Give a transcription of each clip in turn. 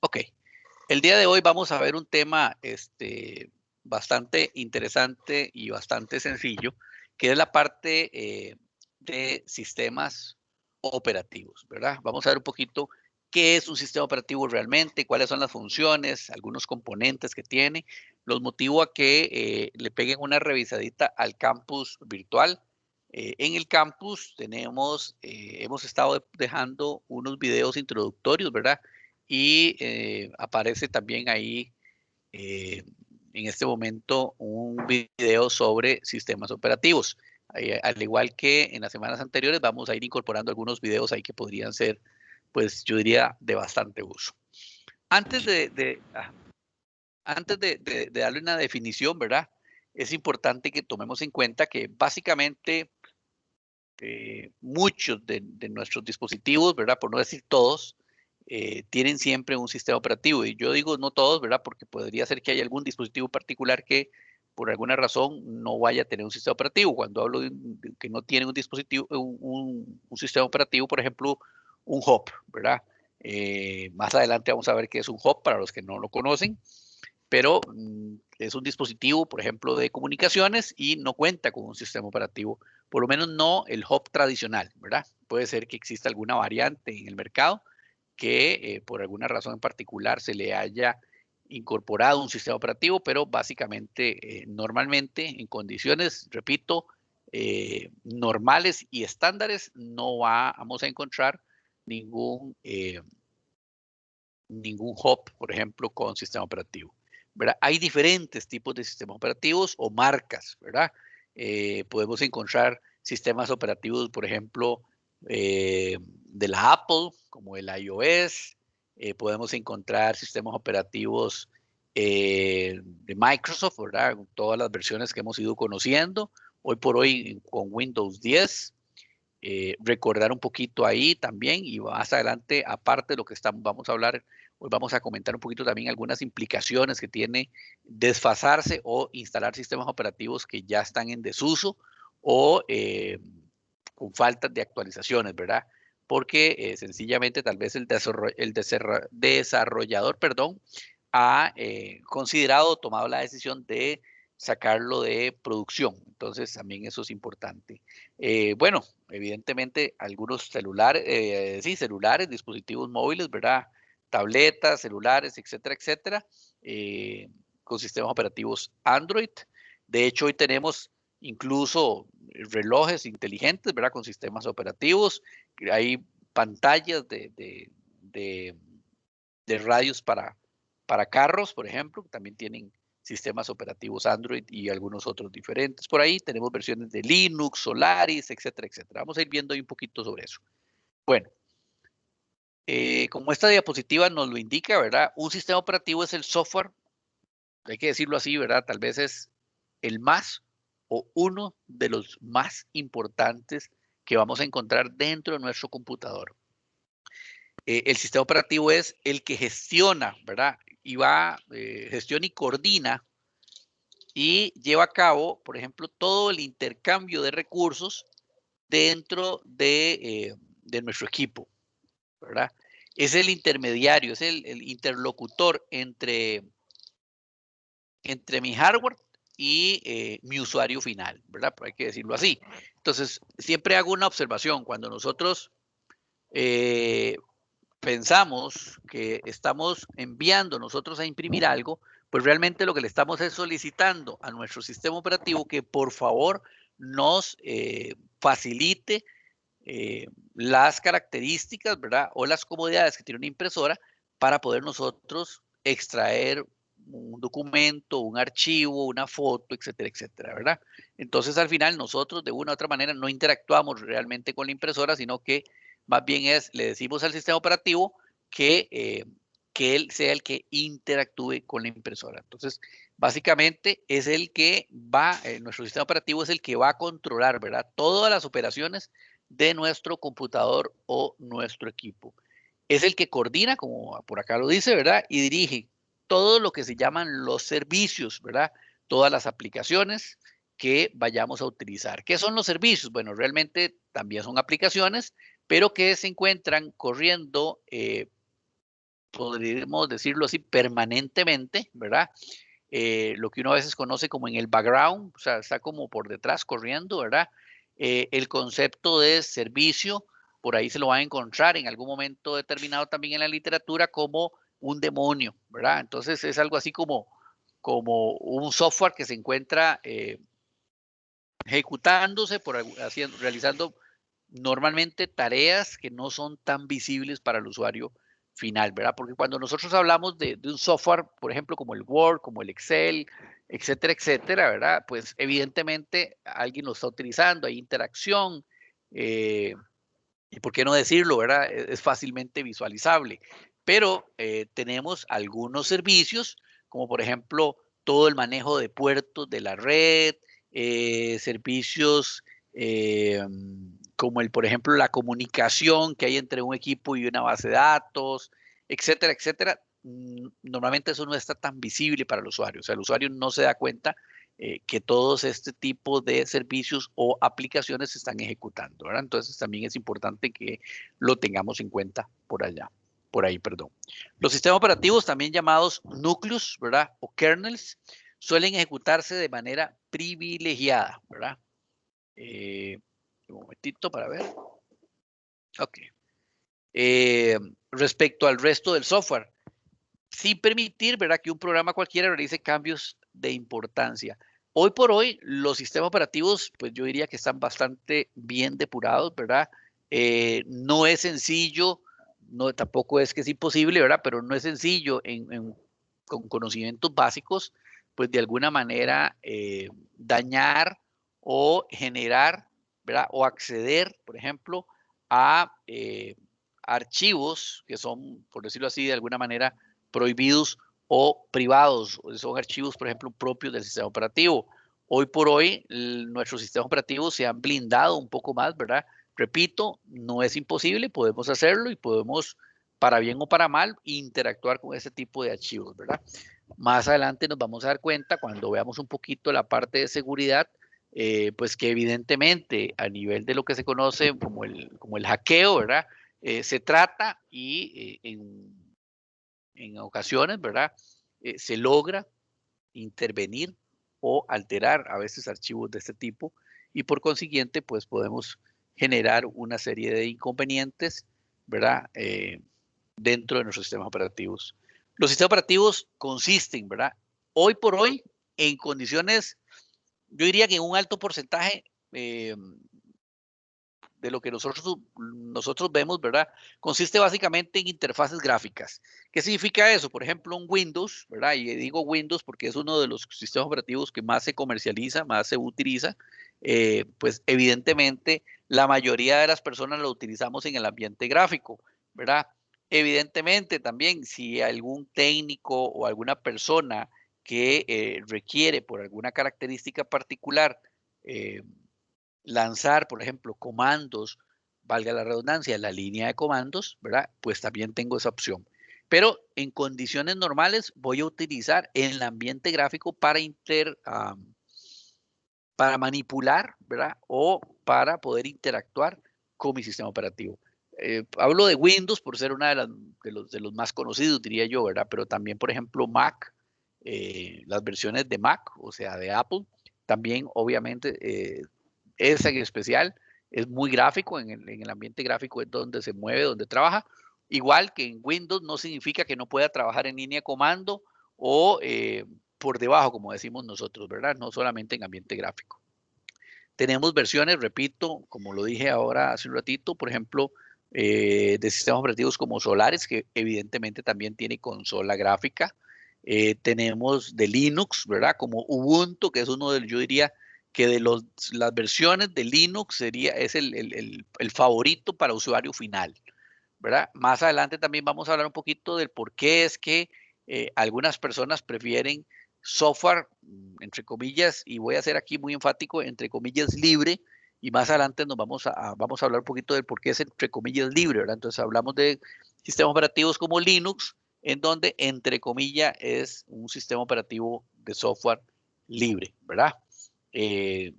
Ok, el día de hoy vamos a ver un tema bastante interesante y bastante sencillo, que es la parte de sistemas operativos, ¿verdad? Vamos a ver un poquito qué es un sistema operativo realmente, cuáles son las funciones, algunos componentes que tiene. Los motivo a que le peguen una revisadita al campus virtual. En el campus hemos estado dejando unos videos introductorios, ¿verdad? Y aparece también ahí eh, en este momento un video sobre sistemas operativos. Al igual que en las semanas anteriores, vamos a ir incorporando algunos videos ahí que podrían ser, pues yo diría, de bastante uso. Antes de darle una definición, ¿verdad? Es importante que tomemos en cuenta que básicamente muchos de nuestros dispositivos, ¿verdad? Por no decir todos, tienen siempre un sistema operativo. Y yo digo no todos, ¿verdad? Porque podría ser que haya algún dispositivo particular que por alguna razón no vaya a tener un sistema operativo. Cuando hablo de que no tiene un dispositivo, un sistema operativo, por ejemplo, un hub, ¿verdad? Más adelante vamos a ver qué es un hub para los que no lo conocen, pero es un dispositivo, por ejemplo, de comunicaciones y no cuenta con un sistema operativo, por lo menos no el hub tradicional, ¿verdad? Puede ser que exista alguna variante en el mercado que por alguna razón en particular se le haya incorporado un sistema operativo, pero básicamente, normalmente, en condiciones, repito, normales y estándares, no vamos a encontrar ningún hub, por ejemplo, con sistema operativo, ¿verdad? Hay diferentes tipos de sistemas operativos o marcas, ¿verdad? Podemos encontrar sistemas operativos, por ejemplo, de la Apple, como el iOS. Podemos encontrar sistemas operativos de Microsoft, ¿verdad? Todas las versiones que hemos ido conociendo. Hoy por hoy con Windows 10. Recordar un poquito ahí también y más adelante, aparte de lo que vamos a hablar, hoy vamos a comentar un poquito también algunas implicaciones que tiene desfasarse o instalar sistemas operativos que ya están en desuso o con faltas de actualizaciones, ¿verdad? Porque sencillamente tal vez desarrollador, perdón, ha considerado o tomado la decisión de sacarlo de producción. Entonces, también eso es importante. Bueno, evidentemente, algunos celulares, sí, celulares, dispositivos móviles, ¿verdad? Tabletas, celulares, etcétera, etcétera, con sistemas operativos Android. De hecho, hoy tenemos incluso relojes inteligentes, ¿verdad? Con sistemas operativos. Hay pantallas de, de radios para carros, por ejemplo, que también tienen sistemas operativos Android y algunos otros diferentes. Por ahí tenemos versiones de Linux, Solaris, etcétera, etcétera. Vamos a ir viendo ahí un poquito sobre eso. Bueno, como esta diapositiva nos lo indica, ¿verdad? Un sistema operativo es el software, hay que decirlo así, ¿verdad? Tal vez es el más o uno de los más importantes que vamos a encontrar dentro de nuestro computador. El sistema operativo es el que gestiona, ¿verdad? Y gestiona y coordina y lleva a cabo, por ejemplo, todo el intercambio de recursos dentro de nuestro equipo, ¿verdad? Es el intermediario, es el interlocutor entre mi hardware y mi usuario final, ¿verdad? Pero hay que decirlo así. Entonces, siempre hago una observación. Cuando nosotros eh, pensamos que estamos enviando nosotros a imprimir algo, pues realmente lo que le estamos es solicitando a nuestro sistema operativo que por favor nos facilite las características, ¿verdad? O las comodidades que tiene una impresora para poder nosotros extraer un documento, un archivo, una foto, etcétera, etcétera, ¿verdad? Entonces, al final, nosotros de una u otra manera no interactuamos realmente con la impresora, sino que más bien le decimos al sistema operativo que él sea el que interactúe con la impresora. Entonces, básicamente es nuestro sistema operativo es el que va a controlar, ¿verdad? Todas las operaciones de nuestro computador o nuestro equipo. Es el que coordina, como por acá lo dice, ¿verdad? Y dirige todo lo que se llaman los servicios, ¿verdad? Todas las aplicaciones que vayamos a utilizar. ¿Qué son los servicios? Bueno, realmente también son aplicaciones, pero que se encuentran corriendo podríamos decirlo así, permanentemente, ¿verdad? Lo que uno a veces conoce como en el background, o sea, está como por detrás corriendo, ¿verdad? El concepto de servicio, por ahí se lo va a encontrar en algún momento determinado también en la literatura como un demonio, ¿verdad? Entonces es algo así como un software que se encuentra ejecutándose, realizando normalmente tareas que no son tan visibles para el usuario final, ¿verdad? Porque cuando nosotros hablamos de un software, por ejemplo, como el Word, como el Excel, etcétera, etcétera, ¿verdad? Pues evidentemente alguien lo está utilizando, hay interacción, y por qué no decirlo, ¿verdad? Es fácilmente visualizable. Pero tenemos algunos servicios, como por ejemplo todo el manejo de puertos de la red, servicios como por ejemplo, la comunicación que hay entre un equipo y una base de datos, etcétera, etcétera. Normalmente eso no está tan visible para el usuario. O sea, el usuario no se da cuenta que todos este tipo de servicios o aplicaciones se están ejecutando, ¿verdad? Entonces también es importante que lo tengamos en cuenta por ahí, perdón. Los sistemas operativos, también llamados núcleos, ¿verdad? O kernels, suelen ejecutarse de manera privilegiada, ¿verdad? Un momentito para ver. Ok. Respecto al resto del software, sin permitir, ¿verdad?, que un programa cualquiera realice cambios de importancia. Hoy por hoy, los sistemas operativos, pues yo diría que están bastante bien depurados, ¿verdad? No es sencillo, no, tampoco es que es imposible, ¿verdad? Pero no es sencillo con conocimientos básicos, pues de alguna manera dañar o generar, ¿verdad? O acceder, por ejemplo, a archivos que son, por decirlo así, de alguna manera prohibidos o privados. Son archivos, por ejemplo, propios del sistema operativo. Hoy por hoy, nuestros sistemas operativos se han blindado un poco más, ¿verdad? Repito, no es imposible, podemos hacerlo y podemos, para bien o para mal, interactuar con ese tipo de archivos, ¿verdad? Más adelante nos vamos a dar cuenta, cuando veamos un poquito la parte de seguridad, pues que evidentemente a nivel de lo que se conoce como el hackeo, ¿verdad? Se trata y en ocasiones, ¿verdad? Se logra intervenir o alterar a veces archivos de este tipo y por consiguiente, pues podemos generar una serie de inconvenientes, ¿verdad? Dentro de nuestros sistemas operativos. Los sistemas operativos consisten, ¿verdad? Hoy por hoy, en condiciones, yo diría que en un alto porcentaje de lo que nosotros vemos, ¿verdad? Consiste básicamente en interfaces gráficas. ¿Qué significa eso? Por ejemplo, un Windows, ¿verdad? Y digo Windows porque es uno de los sistemas operativos que más se comercializa, más se utiliza. Pues evidentemente la mayoría de las personas lo utilizamos en el ambiente gráfico, ¿verdad? Evidentemente también si algún técnico o alguna persona que requiere por alguna característica particular lanzar, por ejemplo, comandos, valga la redundancia, la línea de comandos, ¿verdad? Pues también tengo esa opción. Pero en condiciones normales voy a utilizar el ambiente gráfico para manipular, ¿verdad? O para poder interactuar con mi sistema operativo. Hablo de Windows por ser una de los más conocidos, diría yo, ¿verdad? Pero también, por ejemplo, Mac, las versiones de Mac, o sea, de Apple, también obviamente esa en especial es muy gráfico, en el ambiente gráfico es donde se mueve, donde trabaja. Igual que en Windows no significa que no pueda trabajar en línea de comando o por debajo, como decimos nosotros, ¿verdad? No solamente en ambiente gráfico. Tenemos versiones, repito, como lo dije ahora hace un ratito, por ejemplo, de sistemas operativos como Solaris, que evidentemente también tiene consola gráfica. Tenemos de Linux, ¿verdad? Como Ubuntu, que es uno de, yo diría que de las versiones de Linux es el favorito para usuario final, ¿verdad? Más adelante también vamos a hablar un poquito del por qué es que algunas personas prefieren software, entre comillas, y voy a ser aquí muy enfático, entre comillas, libre, y más adelante vamos a hablar un poquito del por qué es entre comillas libre, ¿verdad? Entonces hablamos de sistemas operativos como Linux, en donde entre comillas es un sistema operativo de software libre, ¿verdad? Eh,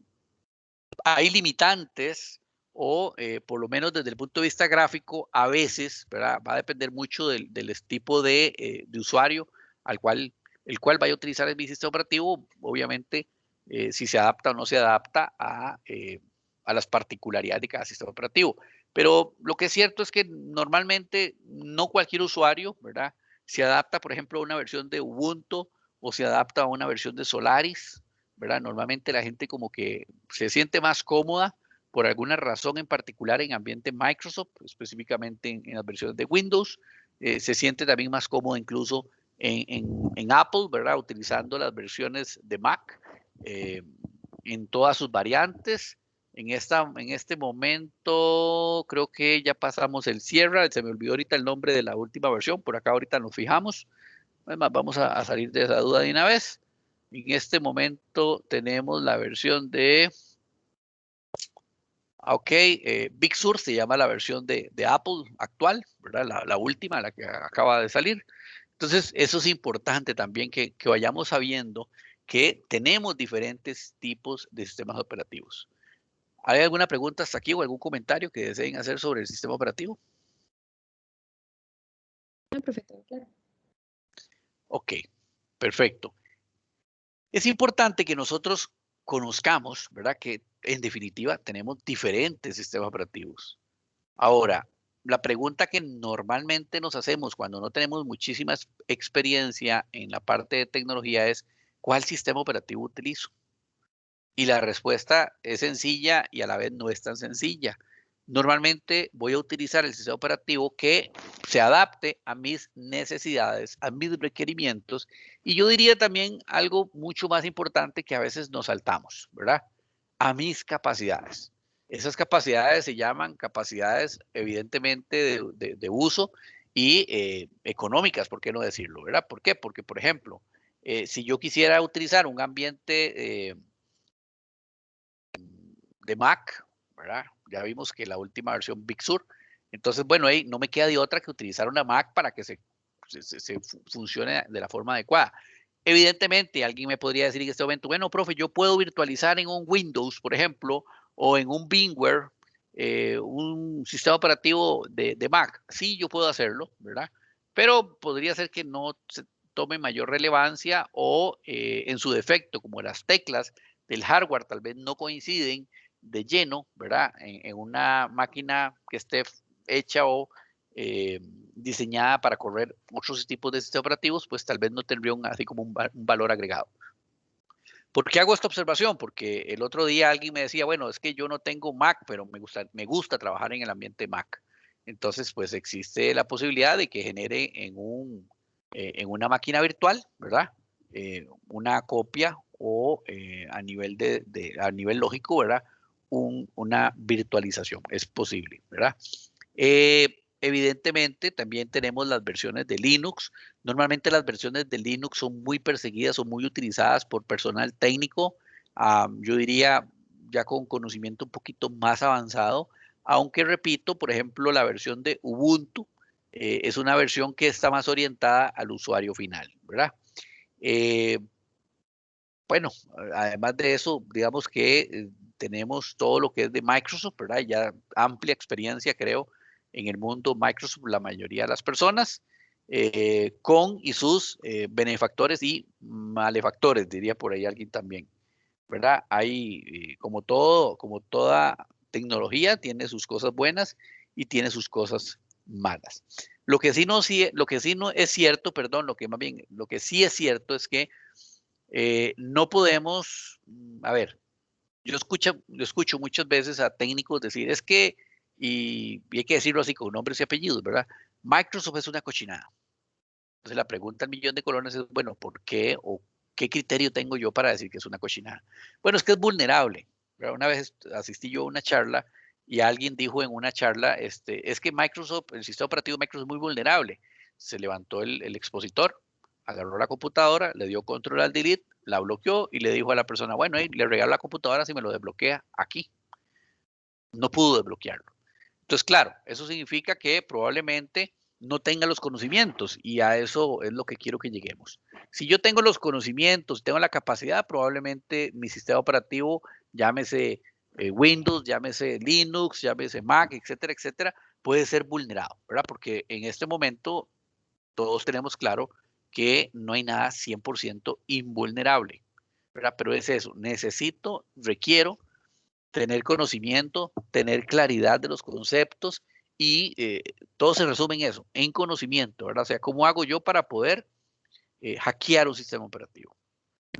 Hay limitantes o por lo menos desde el punto de vista gráfico, a veces, ¿verdad? Va a depender mucho del tipo de usuario al cual, el cual vaya a utilizar mi sistema operativo, obviamente, si se adapta o no se adapta a las particularidades de cada sistema operativo. Pero lo que es cierto es que normalmente no cualquier usuario, ¿verdad? Se adapta, por ejemplo, a una versión de Ubuntu o se adapta a una versión de Solaris, ¿verdad? Normalmente la gente como que se siente más cómoda por alguna razón en particular en ambiente Microsoft, específicamente en las versiones de Windows. Se siente también más cómodo incluso en Apple, ¿verdad? Utilizando las versiones de Mac en todas sus variantes. En este momento creo que ya pasamos el Sierra, se me olvidó ahorita el nombre de la última versión, por acá ahorita nos fijamos. Además, vamos a salir de esa duda de una vez. En este momento tenemos la versión de, ok, Big Sur se llama la versión de Apple actual, ¿verdad? La última, la que acaba de salir. Entonces, eso es importante también que vayamos sabiendo que tenemos diferentes tipos de sistemas operativos. ¿Hay alguna pregunta hasta aquí o algún comentario que deseen hacer sobre el sistema operativo? No, perfecto, claro. Ok, perfecto. Es importante que nosotros conozcamos, ¿verdad? Que en definitiva tenemos diferentes sistemas operativos. Ahora, la pregunta que normalmente nos hacemos cuando no tenemos muchísima experiencia en la parte de tecnología es, ¿cuál sistema operativo utilizo? Y la respuesta es sencilla y a la vez no es tan sencilla. Normalmente voy a utilizar el sistema operativo que se adapte a mis necesidades, a mis requerimientos y yo diría también algo mucho más importante que a veces nos saltamos, ¿verdad? A mis capacidades. Esas capacidades se llaman capacidades evidentemente de uso y económicas, ¿por qué no decirlo, verdad? ¿Por qué? Porque, por ejemplo, si yo quisiera utilizar un ambiente de Mac, ¿verdad? Ya vimos que la última versión Big Sur. Entonces, bueno, ahí no me queda de otra que utilizar una Mac para que se funcione de la forma adecuada. Evidentemente, alguien me podría decir en este momento, bueno, profe, yo puedo virtualizar en un Windows, por ejemplo, o en un VMware, un sistema operativo de Mac. Sí, yo puedo hacerlo, ¿verdad? Pero podría ser que no se tome mayor relevancia o en su defecto, como las teclas del hardware tal vez no coinciden de lleno, ¿verdad? En una máquina que esté hecha o diseñada para correr otros tipos de sistemas operativos, pues tal vez no tendría así como un valor agregado. ¿Por qué hago esta observación? Porque el otro día alguien me decía, bueno, es que yo no tengo Mac, pero me gusta trabajar en el ambiente Mac. Entonces, pues existe la posibilidad de que genere en una máquina virtual, ¿verdad? Una copia o a a nivel lógico, ¿verdad? Una virtualización. Es posible, ¿verdad? Evidentemente, también tenemos las versiones de Linux. Normalmente las versiones de Linux son muy perseguidas o muy utilizadas por personal técnico, yo diría ya con conocimiento un poquito más avanzado, aunque repito, por ejemplo, la versión de Ubuntu es una versión que está más orientada al usuario final, ¿verdad? Eh, bueno, además de eso, digamos que tenemos todo lo que es de Microsoft, ¿verdad? Ya amplia experiencia, creo, en el mundo Microsoft, la mayoría de las personas, con y sus benefactores y malefactores, diría por ahí alguien también, ¿verdad? Hay, como toda tecnología, tiene sus cosas buenas y tiene sus cosas malas. Lo que sí no es cierto, perdón, lo que sí es cierto es que no podemos, a ver, yo escucho muchas veces a técnicos decir, es que, y hay que decirlo así con nombres y apellidos, ¿verdad? Microsoft es una cochinada. Entonces la pregunta al millón de colones es, bueno, ¿por qué o qué criterio tengo yo para decir que es una cochinada? Bueno, es que es vulnerable. ¿Verdad? Una vez asistí yo a una charla y alguien dijo en una charla, es que Microsoft, el sistema operativo de Microsoft es muy vulnerable. Se levantó el expositor, agarró la computadora, le dio control al delete, la bloqueó y le dijo a la persona, bueno, le regalo la computadora si me lo desbloquea aquí. No pudo desbloquearlo. Entonces, claro, eso significa que probablemente no tenga los conocimientos y a eso es lo que quiero que lleguemos. Si yo tengo los conocimientos, tengo la capacidad, probablemente mi sistema operativo, llámese Windows, llámese Linux, llámese Mac, etcétera, etcétera, puede ser vulnerado, ¿verdad? Porque en este momento todos tenemos claro que no hay nada 100% invulnerable, ¿verdad? Pero es eso, requiero tener conocimiento, tener claridad de los conceptos y todo se resume en eso, en conocimiento, ¿verdad? O sea, ¿cómo hago yo para poder hackear un sistema operativo?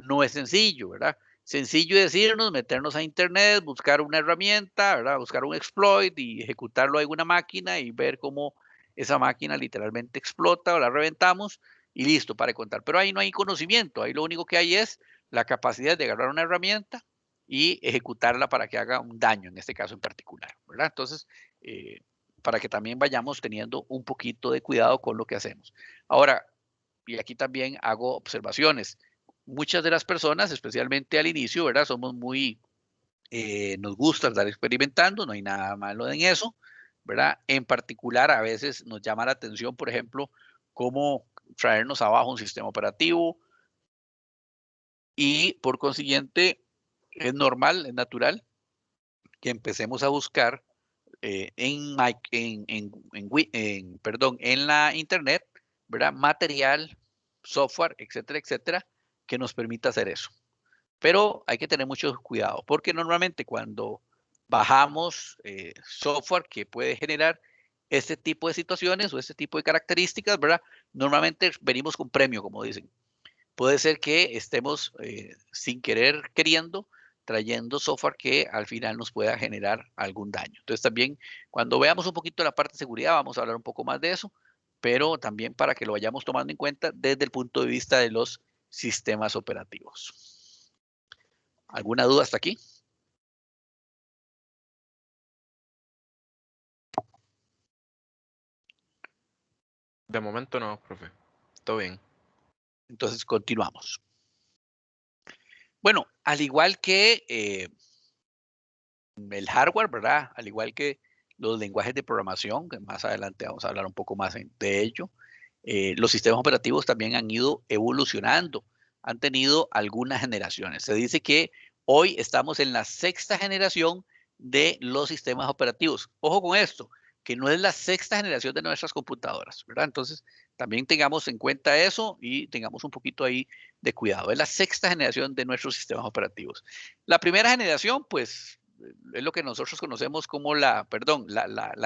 No es sencillo, ¿verdad? Sencillo decirnos, meternos a internet, buscar una herramienta, ¿verdad? Buscar un exploit y ejecutarlo en una máquina y ver cómo esa máquina literalmente explota o la reventamos y listo para contar. Pero ahí no hay conocimiento, ahí lo único que hay es la capacidad de agarrar una herramienta y ejecutarla para que haga un daño, en este caso en particular, ¿verdad? Entonces, eh, para que también vayamos teniendo un poquito de cuidado con lo que hacemos. Ahora, y aquí también hago observaciones. Muchas de las personas, especialmente al inicio, ¿verdad? Somos muy, nos gusta estar experimentando, no hay nada malo en eso, ¿verdad? En particular, a veces nos llama la atención, por ejemplo, cómo traernos abajo un sistema operativo y por consiguiente es normal, es natural que empecemos a buscar perdón, en la internet, ¿verdad? Material, software, etcétera, etcétera, que nos permita hacer eso. Pero hay que tener mucho cuidado, porque normalmente cuando bajamos software que puede generar este tipo de situaciones o este tipo de características, ¿verdad? Normalmente venimos con premio, como dicen. Puede ser que estemos sin querer, queriendo, trayendo software que al final nos pueda generar algún daño. Entonces también cuando veamos un poquito la parte de seguridad, vamos a hablar un poco más de eso, pero también para que lo vayamos tomando en cuenta desde el punto de vista de los sistemas operativos. ¿Alguna duda hasta aquí? De momento no, profe. Todo bien. Entonces continuamos. Bueno, al igual que el hardware, ¿verdad? Al igual que los lenguajes de programación, que más adelante vamos a hablar un poco más de ello, los sistemas operativos también han ido evolucionando, han tenido algunas generaciones. Se dice que hoy estamos en la sexta generación de los sistemas operativos. Ojo con esto, que no es la sexta generación de nuestras computadoras, ¿verdad? Entonces, también tengamos en cuenta eso y tengamos un poquito ahí de cuidado. Es la sexta generación de nuestros sistemas operativos. La primera generación, pues, es lo que nosotros conocemos como la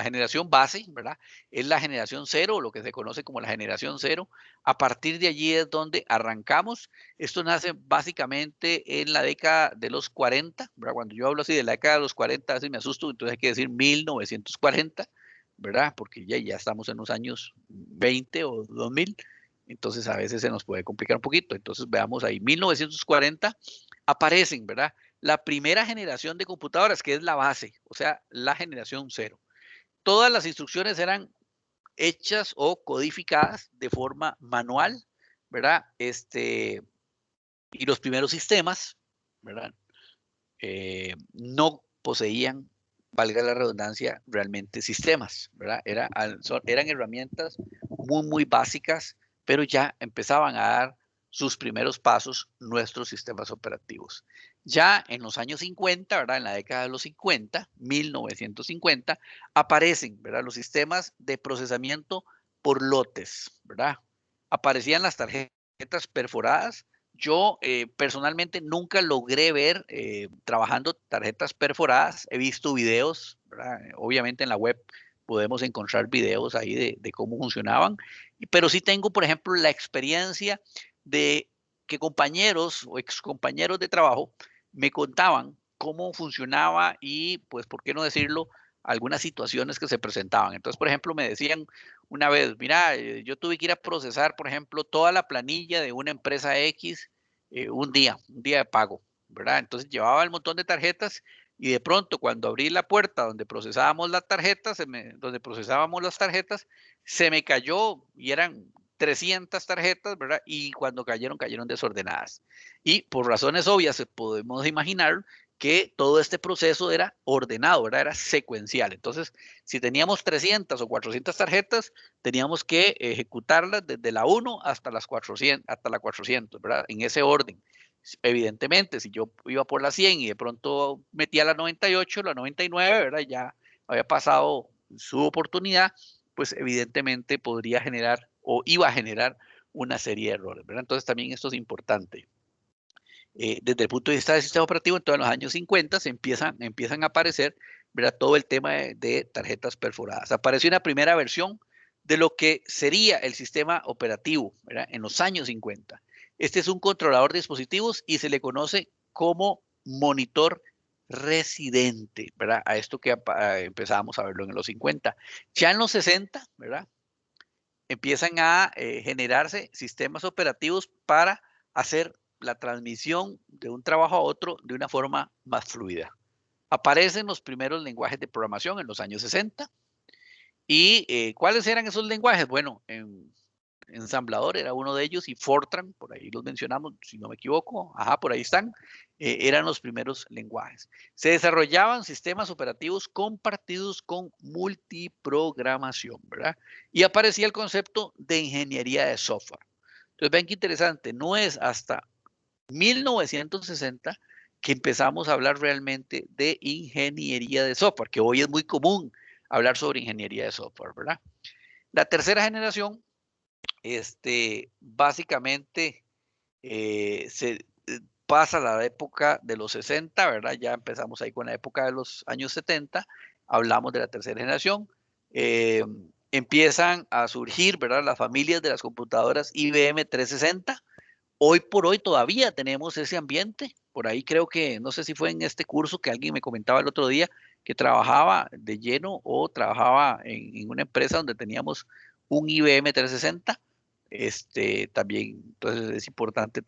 generación base, ¿verdad? Es la generación cero, lo que se conoce como la generación cero. A partir de allí es donde arrancamos. Esto nace básicamente en la década de los 40, ¿verdad? Cuando yo hablo así de la década de los 40, así me asusto, entonces hay que decir 1940, ¿verdad? Porque ya estamos en los años 20 o 2000, entonces a veces se nos puede complicar un poquito. Entonces veamos ahí, 1940 aparecen, ¿verdad? La primera generación de computadoras, que es la base, o sea, la generación cero. Todas las instrucciones eran hechas o codificadas de forma manual, ¿verdad? Y los primeros sistemas, ¿verdad? No poseían, valga la redundancia, realmente sistemas, ¿verdad? Eran herramientas muy, muy básicas, pero ya empezaban a dar sus primeros pasos nuestros sistemas operativos. Ya en los años 50, ¿verdad? En la década de los 50, 1950, aparecen, ¿verdad? Los sistemas de procesamiento por lotes, ¿verdad? Aparecían las tarjetas perforadas. Yo personalmente nunca logré ver trabajando tarjetas perforadas. He visto videos, ¿verdad? Obviamente en la web podemos encontrar videos ahí de cómo funcionaban, pero sí tengo, por ejemplo, la experiencia de que compañeros o excompañeros de trabajo me contaban cómo funcionaba y, pues, ¿por qué no decirlo? Algunas situaciones que se presentaban. Entonces, por ejemplo, me decían una vez, mira, yo tuve que ir a procesar, por ejemplo, toda la planilla de una empresa X un día de pago, ¿verdad? Entonces llevaba el montón de tarjetas y de pronto cuando abrí la puerta donde procesábamos las tarjetas, donde procesábamos las tarjetas, se me cayó y eran 300 tarjetas, ¿verdad? Y cuando cayeron desordenadas. Y por razones obvias podemos imaginar que todo este proceso era ordenado, ¿verdad? Era secuencial. Entonces, si teníamos 300 o 400 tarjetas, teníamos que ejecutarlas desde la 1 hasta las 400, hasta la 400, ¿verdad? En ese orden. Evidentemente, si yo iba por la 100 y de pronto metía la 98, la 99, ¿verdad? Ya había pasado su oportunidad, pues evidentemente podría generar o iba a generar una serie de errores, ¿verdad? Entonces también esto es importante. Desde el punto de vista del sistema operativo, en todos los años 50 empiezan a aparecer, ¿verdad? Todo el tema de tarjetas perforadas. Apareció una primera versión de lo que sería el sistema operativo, ¿verdad? En los años 50. Este es un controlador de dispositivos y se le conoce como monitor residente, ¿verdad? A esto que empezábamos a verlo en los 50. Ya en los 60, ¿verdad? Empiezan a generarse sistemas operativos para hacer la transmisión de un trabajo a otro de una forma más fluida. Aparecen los primeros lenguajes de programación en los años 60. ¿Y cuáles eran esos lenguajes? Bueno, Ensamblador era uno de ellos y Fortran, por ahí los mencionamos, si no me equivoco, ajá, por ahí están, eran los primeros lenguajes. Se desarrollaban sistemas operativos compartidos con multiprogramación, ¿verdad? Y aparecía el concepto de ingeniería de software. Entonces, ven qué interesante, no es hasta 1960 que empezamos a hablar realmente de ingeniería de software, que hoy es muy común hablar sobre ingeniería de software, ¿verdad? La tercera generación básicamente se pasa la época de los 60, ¿verdad? Ya empezamos ahí con la época de los años 70, hablamos de la tercera generación, eh, empiezan a surgir, ¿verdad? Las familias de las computadoras IBM 360. Hoy por hoy todavía tenemos ese ambiente. Por ahí creo que, no sé si fue en este curso que alguien me comentaba el otro día, que trabajaba de lleno o trabajaba en una empresa donde teníamos un IBM 360. También, entonces es importante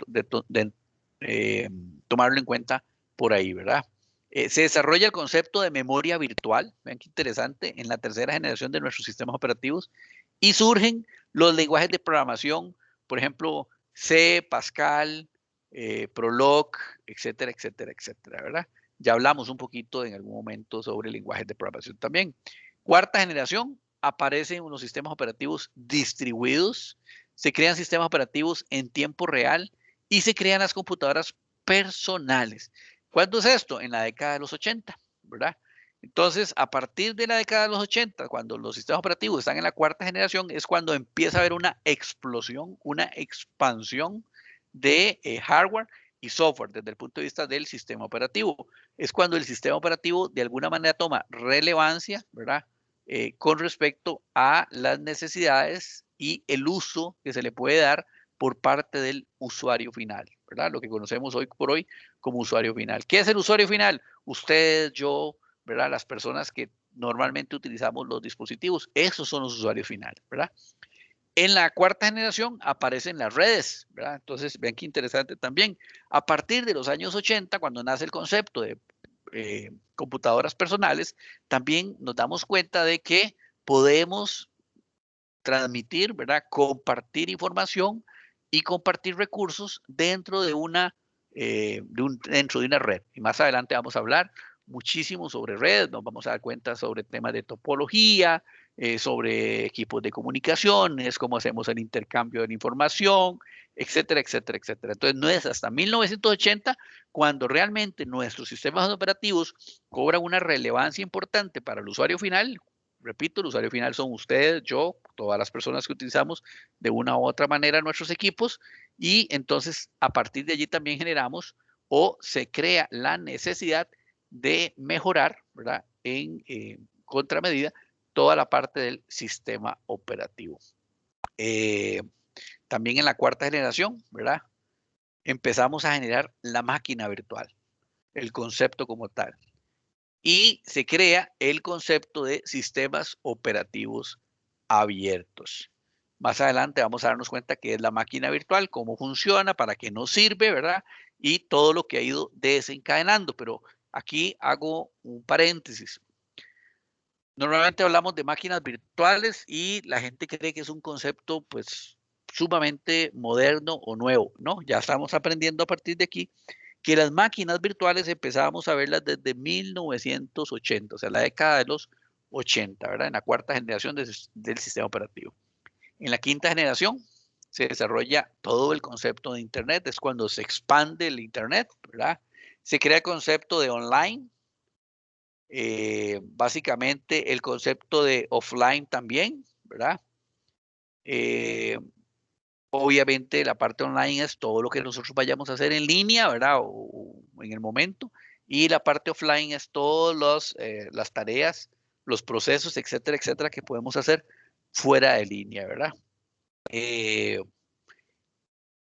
eh, tomarlo en cuenta por ahí, ¿verdad? Se desarrolla el concepto de memoria virtual, vean qué interesante, en la tercera generación de nuestros sistemas operativos, y surgen los lenguajes de programación, por ejemplo, C, Pascal, Prolog, etcétera, etcétera, etcétera, ¿verdad? Ya hablamos un poquito en algún momento sobre lenguajes de programación también. Cuarta generación, aparecen unos sistemas operativos distribuidos, se crean sistemas operativos en tiempo real y se crean las computadoras personales. ¿Cuándo es esto? En la década de los 80, ¿verdad? Entonces, a partir de la década de los 80, cuando los sistemas operativos están en la cuarta generación, es cuando empieza a haber una explosión, una expansión de hardware y software desde el punto de vista del sistema operativo. Es cuando el sistema operativo de alguna manera toma relevancia, ¿verdad? Con respecto a las necesidades y el uso que se le puede dar por parte del usuario final, ¿verdad? Lo que conocemos hoy por hoy como usuario final. ¿Qué es el usuario final? Usted, yo, ¿verdad? Las personas que normalmente utilizamos los dispositivos, esos son los usuarios finales, ¿verdad? En la cuarta generación aparecen las redes, ¿verdad? Entonces, vean qué interesante también. A partir de los años 80, cuando nace el concepto de computadoras personales, también nos damos cuenta de que podemos transmitir, ¿verdad? Compartir información y compartir recursos dentro de dentro de una red. Y más adelante vamos a hablar muchísimo sobre redes, nos vamos a dar cuenta sobre temas de topología, sobre equipos de comunicaciones, cómo hacemos el intercambio de información, etcétera, etcétera, etcétera. Entonces, no es hasta 1980 cuando realmente nuestros sistemas operativos cobran una relevancia importante para el usuario final. Repito, el usuario final son ustedes, yo, todas las personas que utilizamos de una u otra manera nuestros equipos, y entonces a partir de allí también generamos o se crea la necesidad de mejorar, ¿verdad? En contramedida toda la parte del sistema operativo. También en la cuarta generación, ¿verdad? Empezamos a generar la máquina virtual, el concepto como tal. Y se crea el concepto de sistemas operativos abiertos. Más adelante vamos a darnos cuenta qué es la máquina virtual, cómo funciona, para qué nos sirve, ¿verdad? Y todo lo que ha ido desencadenando. Pero aquí hago un paréntesis. Normalmente hablamos de máquinas virtuales y la gente cree que es un concepto pues sumamente moderno o nuevo, ¿no? Ya estamos aprendiendo a partir de aquí que las máquinas virtuales empezábamos a verlas desde 1980, o sea, la década de los 80, ¿verdad? En la cuarta generación del sistema operativo. En la quinta generación se desarrolla todo el concepto de Internet, es cuando se expande el Internet, ¿verdad? Se crea el concepto de online, básicamente el concepto de offline también, ¿verdad? Eh, obviamente la parte online es todo lo que nosotros vayamos a hacer en línea, ¿verdad? O en el momento. Y la parte offline es todas las tareas, los procesos, etcétera, etcétera, que podemos hacer fuera de línea, ¿verdad? Eh,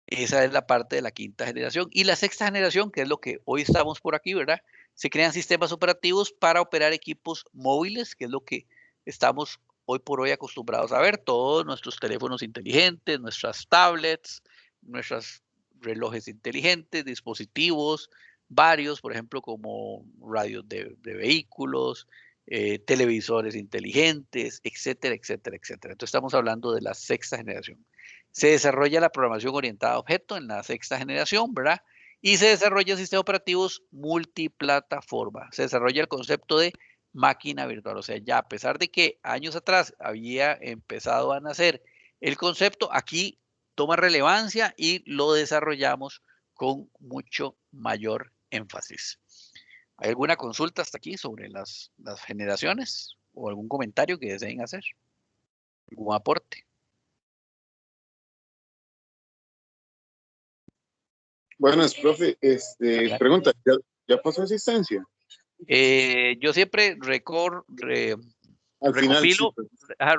esa es la parte de la quinta generación. Y la sexta generación, que es lo que hoy estamos por aquí, ¿verdad? Se crean sistemas operativos para operar equipos móviles, que es lo que estamos hoy por hoy acostumbrados a ver. Todos nuestros teléfonos inteligentes, nuestras tablets, nuestros relojes inteligentes, dispositivos, varios, por ejemplo, como radios de vehículos, televisores inteligentes, etcétera, etcétera, etcétera. Entonces estamos hablando de la sexta generación. Se desarrolla la programación orientada a objeto en la sexta generación, ¿verdad? Y se desarrollan sistemas operativos multiplataforma. Se desarrolla el concepto de máquina virtual. O sea, ya a pesar de que años atrás había empezado a nacer el concepto, aquí toma relevancia y lo desarrollamos con mucho mayor énfasis. ¿Hay alguna consulta hasta aquí sobre las generaciones o algún comentario que deseen hacer? ¿Algún aporte? Buenas, profe. Pregunta, ¿ya pasó asistencia? Yo siempre Al final, sí. recopilo,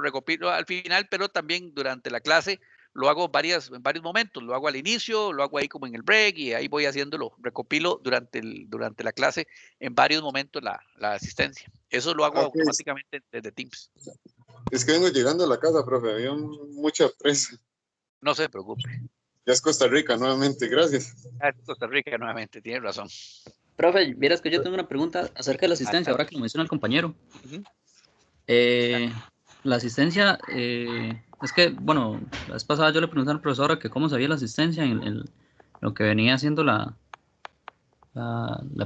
recopilo al final, pero también durante la clase lo hago en varios momentos. Lo hago al inicio, lo hago ahí como en el break y ahí voy haciéndolo. Recopilo durante la clase en varios momentos la asistencia. Eso lo hago Ok, automáticamente desde Teams. es que vengo llegando a la casa, profe. Había mucha presa. No se preocupe. Ya es Costa Rica nuevamente. Gracias. Costa Rica nuevamente, tiene razón. Profe, vieras que yo tengo una pregunta acerca de la asistencia, ahora que lo menciona el compañero. La asistencia, es que, bueno, la vez pasada yo le pregunté a la profesora que cómo sabía la asistencia en lo que venía haciendo la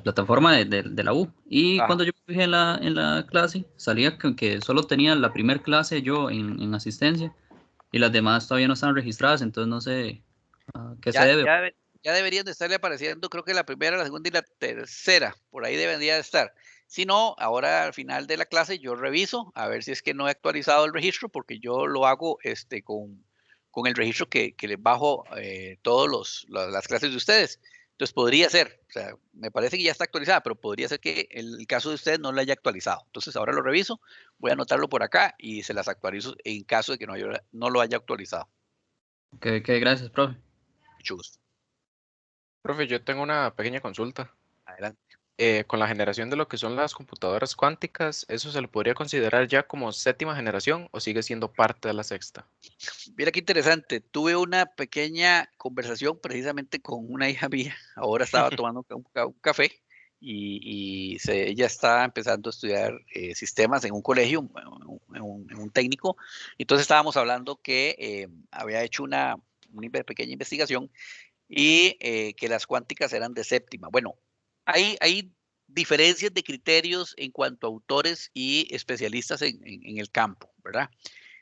plataforma de la U. Y Ajá. cuando yo me fijé en la clase, salía que solo tenía la primer clase yo en asistencia y las demás todavía no están registradas, entonces no sé a qué se Ya, debe. ya deberían de estarle apareciendo, creo que la primera, la segunda y la tercera, por ahí debería de estar. Si no, ahora al final de la clase yo reviso a ver si es que no he actualizado el registro, porque yo lo hago con el registro que les bajo todas las clases de ustedes. Entonces podría ser, o sea, me parece que ya está actualizada, pero podría ser que el caso de ustedes no lo haya actualizado. Entonces ahora lo reviso, voy a anotarlo por acá y se las actualizo en caso de que no lo haya actualizado. Gracias, profe. Mucho gusto. Profe, yo tengo una pequeña consulta. Adelante. Con la generación de lo que son las computadoras cuánticas, ¿eso se le podría considerar ya como séptima generación o sigue siendo parte de la sexta? Mira qué interesante. Tuve una pequeña conversación precisamente con una hija mía. Ahora estaba tomando un café y ella está empezando a estudiar sistemas en un colegio, en un técnico. Entonces estábamos hablando que había hecho una pequeña investigación y que las cuánticas eran de séptima. Bueno, hay diferencias de criterios en cuanto a autores y especialistas en el campo, ¿verdad?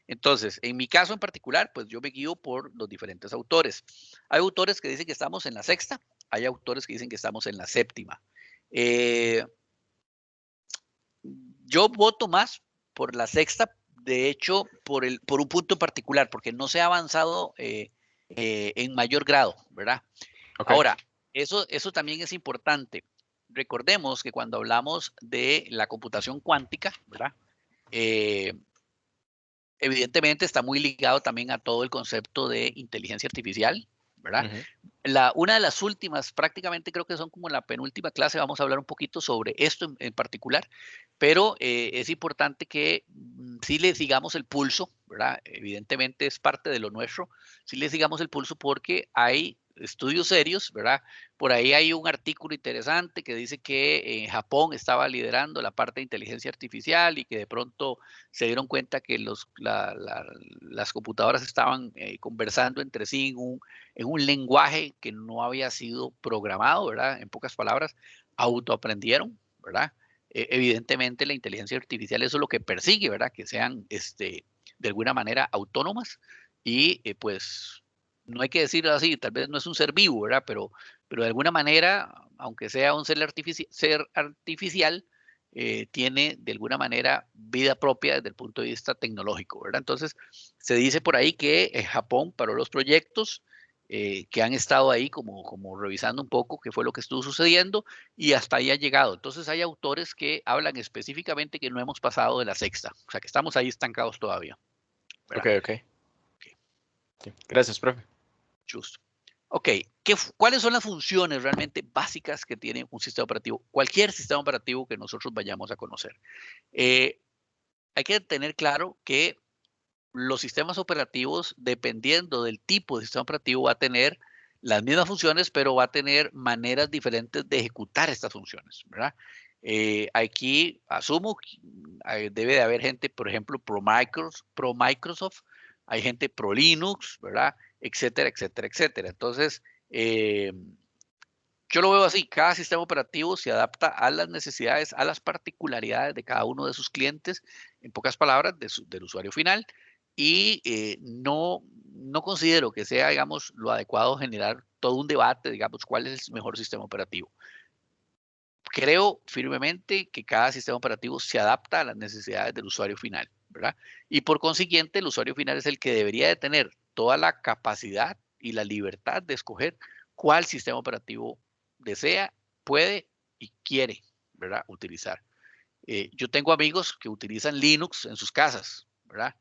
Entonces, en mi caso en particular, pues yo me guío por los diferentes autores. Hay autores que dicen que estamos en la sexta, hay autores que dicen que estamos en la séptima. Eh, yo voto más por la sexta, de hecho, por un punto particular, porque no se ha avanzado en mayor grado, ¿verdad? Ok, Ahora, eso también es importante. Recordemos que cuando hablamos de la computación cuántica, ¿verdad? Eh, evidentemente está muy ligado también a todo el concepto de inteligencia artificial, ¿verdad? ujú, Una de las últimas, prácticamente creo que son como la penúltima clase, vamos a hablar un poquito sobre esto en particular, pero es importante que sí le sigamos el pulso, ¿verdad? Evidentemente es parte de lo nuestro, sí le sigamos el pulso porque hay estudios serios, ¿verdad? Por ahí hay un artículo interesante que dice que Japón estaba liderando la parte de inteligencia artificial y que de pronto se dieron cuenta que las computadoras estaban conversando entre sí en un lenguaje que no había sido programado, ¿verdad? En pocas palabras, autoaprendieron, ¿verdad? Evidentemente la inteligencia artificial eso es lo que persigue, ¿verdad? Que sean de alguna manera autónomas y pues no hay que decirlo así, tal vez no es un ser vivo, ¿verdad? Pero de alguna manera, aunque sea un ser artificial, tiene de alguna manera vida propia desde el punto de vista tecnológico, ¿verdad? Entonces, se dice por ahí que Japón paró los proyectos que han estado ahí como revisando un poco qué fue lo que estuvo sucediendo y hasta ahí ha llegado. Entonces, hay autores que hablan específicamente que no hemos pasado de la sexta, o sea, que estamos ahí estancados todavía, Ok, ¿verdad? ok. Sí. Gracias, profe. Justo. Ok, ¿cuáles son las funciones realmente básicas que tiene un sistema operativo? Cualquier sistema operativo que nosotros vayamos a conocer. Hay que tener claro que los sistemas operativos, dependiendo del tipo de sistema operativo, va a tener las mismas funciones, pero va a tener maneras diferentes de ejecutar estas funciones, ¿verdad? Aquí asumo que debe de haber gente, por ejemplo, pro Microsoft, hay gente pro Linux, ¿verdad? Etcétera, etcétera, etcétera. Entonces, yo lo veo así, cada sistema operativo se adapta a las necesidades, a las particularidades de cada uno de sus clientes, en pocas palabras, del usuario final, y no considero que sea, digamos, lo adecuado generar todo un debate, digamos, cuál es el mejor sistema operativo. Creo firmemente que cada sistema operativo se adapta a las necesidades del usuario final, ¿verdad? Y por consiguiente, el usuario final es el que debería de tener toda la capacidad y la libertad de escoger cuál sistema operativo desea, puede y quiere, ¿verdad? Utilizar. Yo tengo amigos que utilizan Linux en sus casas, ¿verdad?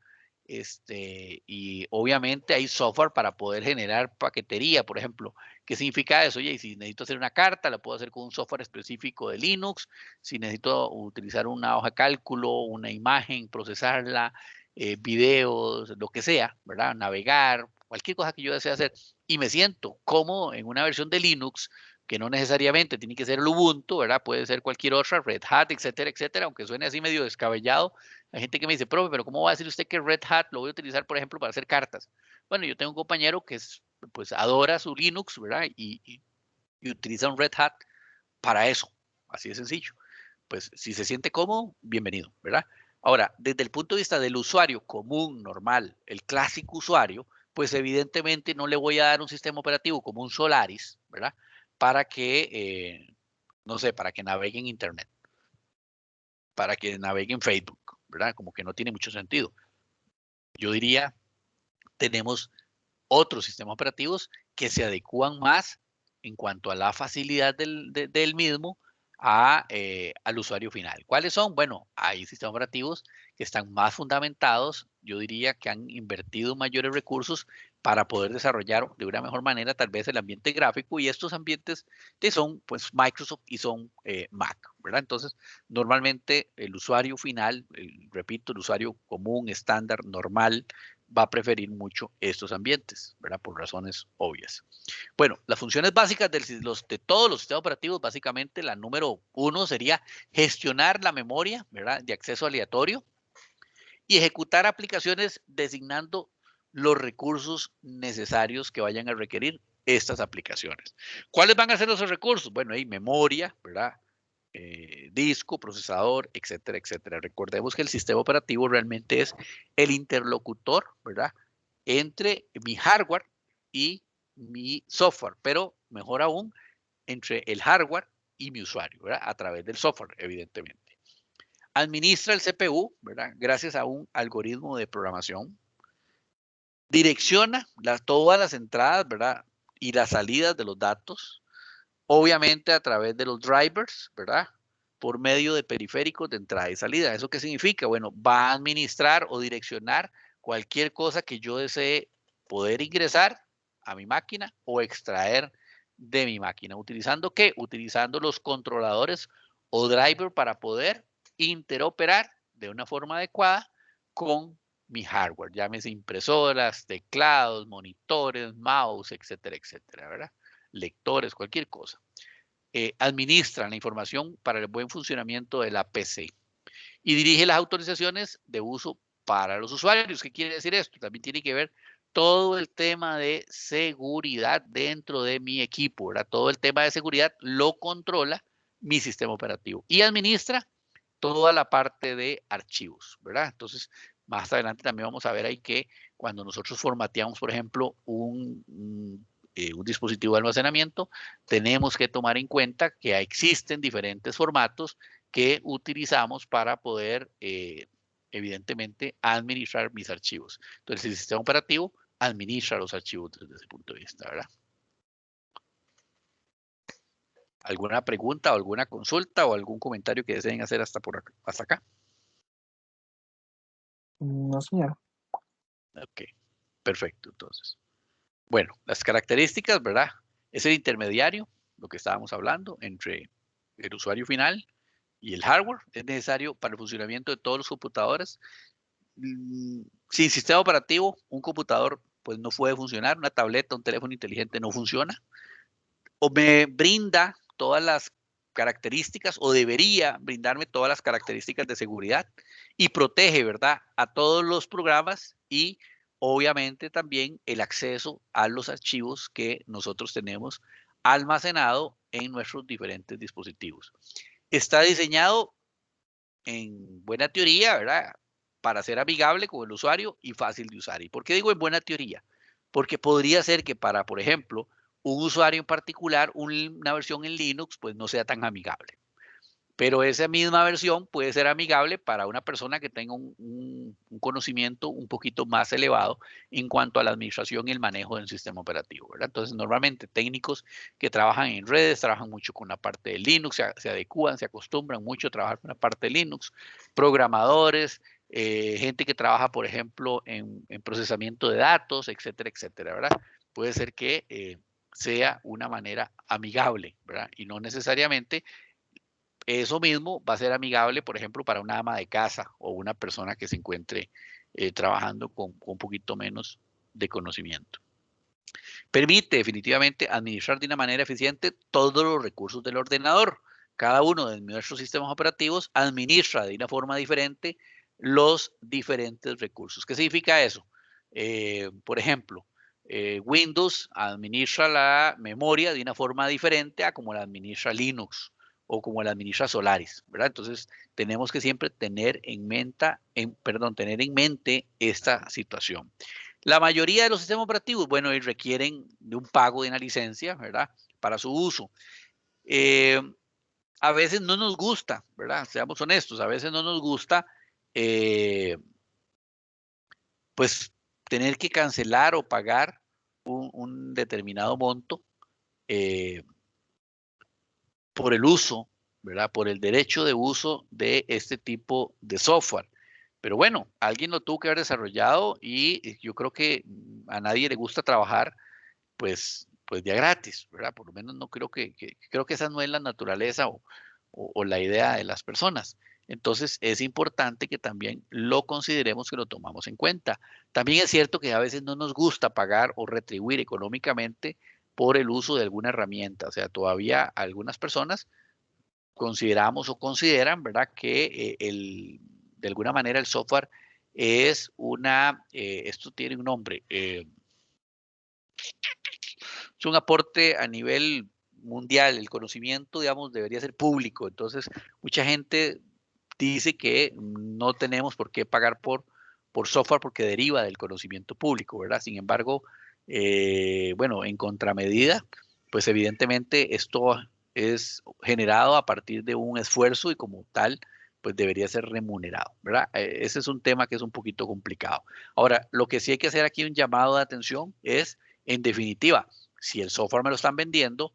Y obviamente hay software para poder generar paquetería, por ejemplo. ¿Qué significa eso? Oye, si necesito hacer una carta, la puedo hacer con un software específico de Linux. Si necesito utilizar una hoja de cálculo, una imagen, procesarla, videos, lo que sea, ¿verdad? Navegar, cualquier cosa que yo desee hacer. Y me siento cómodo en una versión de Linux que no necesariamente tiene que ser el Ubuntu, ¿verdad? Puede ser cualquier otra, Red Hat, etcétera, etcétera, aunque suene así medio descabellado. Hay gente que me dice, profe, pero ¿cómo va a decir usted que Red Hat lo voy a utilizar, por ejemplo, para hacer cartas? Bueno, yo tengo un compañero que pues adora su Linux, ¿verdad? Y utiliza un Red Hat para eso, así de sencillo. Pues si se siente cómodo, bienvenido, ¿verdad? Ahora, desde el punto de vista del usuario común, normal, el clásico usuario, pues evidentemente no le voy a dar un sistema operativo como un Solaris, ¿verdad? Para que, no sé, para que navegue en Internet, para que navegue en Facebook, ¿verdad? Como que no tiene mucho sentido. Yo diría, tenemos otros sistemas operativos que se adecúan más en cuanto a la facilidad del mismo al usuario final. ¿Cuáles son? Bueno, hay sistemas operativos que están más fundamentados, yo diría que han invertido mayores recursos para poder desarrollar de una mejor manera tal vez el ambiente gráfico y estos ambientes que son pues Microsoft y son Mac, ¿verdad? Entonces, normalmente el usuario final, repito, el usuario común, estándar, normal, va a preferir mucho estos ambientes, ¿verdad? Por razones obvias. Bueno, las funciones básicas de todos los sistemas operativos, básicamente la número uno sería gestionar la memoria, ¿verdad? De acceso aleatorio y ejecutar aplicaciones designando los recursos necesarios que vayan a requerir estas aplicaciones. ¿Cuáles van a ser esos recursos? Bueno, hay memoria, ¿verdad? Disco, procesador, etcétera, etcétera. Recordemos que el sistema operativo realmente es el interlocutor, ¿verdad? Entre mi hardware y mi software, pero mejor aún, entre el hardware y mi usuario, ¿verdad? A través del software, evidentemente. Administra el CPU, ¿verdad? Gracias a un algoritmo de programación. Direcciona todas las entradas, ¿verdad? Y las salidas de los datos. Obviamente a través de los drivers, ¿verdad? Por medio de periféricos de entrada y salida. ¿Eso qué significa? Bueno, va a administrar o direccionar cualquier cosa que yo desee poder ingresar a mi máquina o extraer de mi máquina. ¿Utilizando qué? Utilizando los controladores o driver para poder interoperar de una forma adecuada con mi hardware. Llámese impresoras, teclados, monitores, mouse, etcétera, etcétera, ¿verdad? Lectores, cualquier cosa. Administran la información para el buen funcionamiento de la PC y dirige las autorizaciones de uso para los usuarios. ¿Qué quiere decir esto? También tiene que ver todo el tema de seguridad dentro de mi equipo, ¿verdad? Todo el tema de seguridad lo controla mi sistema operativo y administra toda la parte de archivos, ¿verdad? Entonces, más adelante también vamos a ver ahí que cuando nosotros formateamos, por ejemplo, un dispositivo de almacenamiento, tenemos que tomar en cuenta que existen diferentes formatos que utilizamos para poder, evidentemente, administrar mis archivos. Entonces, el sistema operativo administra los archivos desde ese punto de vista, ¿verdad? ¿Alguna pregunta o alguna consulta o algún comentario que deseen hacer hasta acá? No, señor. Ok, perfecto, entonces. Bueno, las características, ¿verdad? Es el intermediario, lo que estábamos hablando, entre el usuario final y el hardware. Es necesario para el funcionamiento de todos los computadores. Sin sistema operativo, un computador pues no puede funcionar, una tableta, un teléfono inteligente no funciona. O me brinda todas las características o debería brindarme todas las características de seguridad y protege, ¿verdad?, a todos los programas y obviamente también el acceso a los archivos que nosotros tenemos almacenado en nuestros diferentes dispositivos. Está diseñado en buena teoría, ¿verdad?, para ser amigable con el usuario y fácil de usar. ¿Y por qué digo en buena teoría? Porque podría ser que para, por ejemplo, un usuario en particular, una versión en Linux, pues no sea tan amigable. Pero esa misma versión puede ser amigable para una persona que tenga un conocimiento un poquito más elevado en cuanto a la administración y el manejo del sistema operativo, ¿verdad? Entonces, normalmente técnicos que trabajan en redes, trabajan mucho con la parte de Linux, se adecúan, se acostumbran mucho a trabajar con la parte de Linux, programadores, gente que trabaja, por ejemplo, en procesamiento de datos, etcétera, etcétera, ¿verdad? Puede ser que sea una manera amigable, ¿verdad? Y no necesariamente eso mismo va a ser amigable, por ejemplo, para una ama de casa o una persona que se encuentre trabajando con un poquito menos de conocimiento. Permite definitivamente administrar de una manera eficiente todos los recursos del ordenador. Cada uno de nuestros sistemas operativos administra de una forma diferente los diferentes recursos. ¿Qué significa eso? Por ejemplo, Windows administra la memoria de una forma diferente a como la administra Linux o como la administra Solaris, ¿verdad? Entonces, tenemos que siempre tener en mente esta situación. La mayoría de los sistemas operativos, bueno, requieren de un pago de una licencia, ¿verdad?, para su uso. A veces no nos gusta, ¿verdad? Seamos honestos, a veces no nos gusta, pues, tener que cancelar o pagar un determinado monto por el uso, ¿verdad? Por el derecho de uso de este tipo de software. Pero bueno, alguien lo tuvo que haber desarrollado y yo creo que a nadie le gusta trabajar pues de gratis, ¿verdad? Por lo menos no creo que esa no es la naturaleza o la idea de las personas. Entonces es importante que también lo consideremos, que lo tomamos en cuenta. También es cierto que a veces no nos gusta pagar o retribuir económicamente por el uso de alguna herramienta. O sea, todavía algunas personas consideramos o consideran, ¿verdad?, que de alguna manera el software es esto tiene un nombre, es un aporte a nivel mundial, el conocimiento, digamos, debería ser público. Entonces, mucha gente dice que no tenemos por qué pagar por software porque deriva del conocimiento público, ¿verdad? Sin embargo, bueno, en contramedida, pues evidentemente esto es generado a partir de un esfuerzo y como tal, pues debería ser remunerado, ¿verdad? Ese es un tema que es un poquito complicado. Ahora, lo que sí hay que hacer aquí un llamado de atención es, en definitiva, si el software me lo están vendiendo,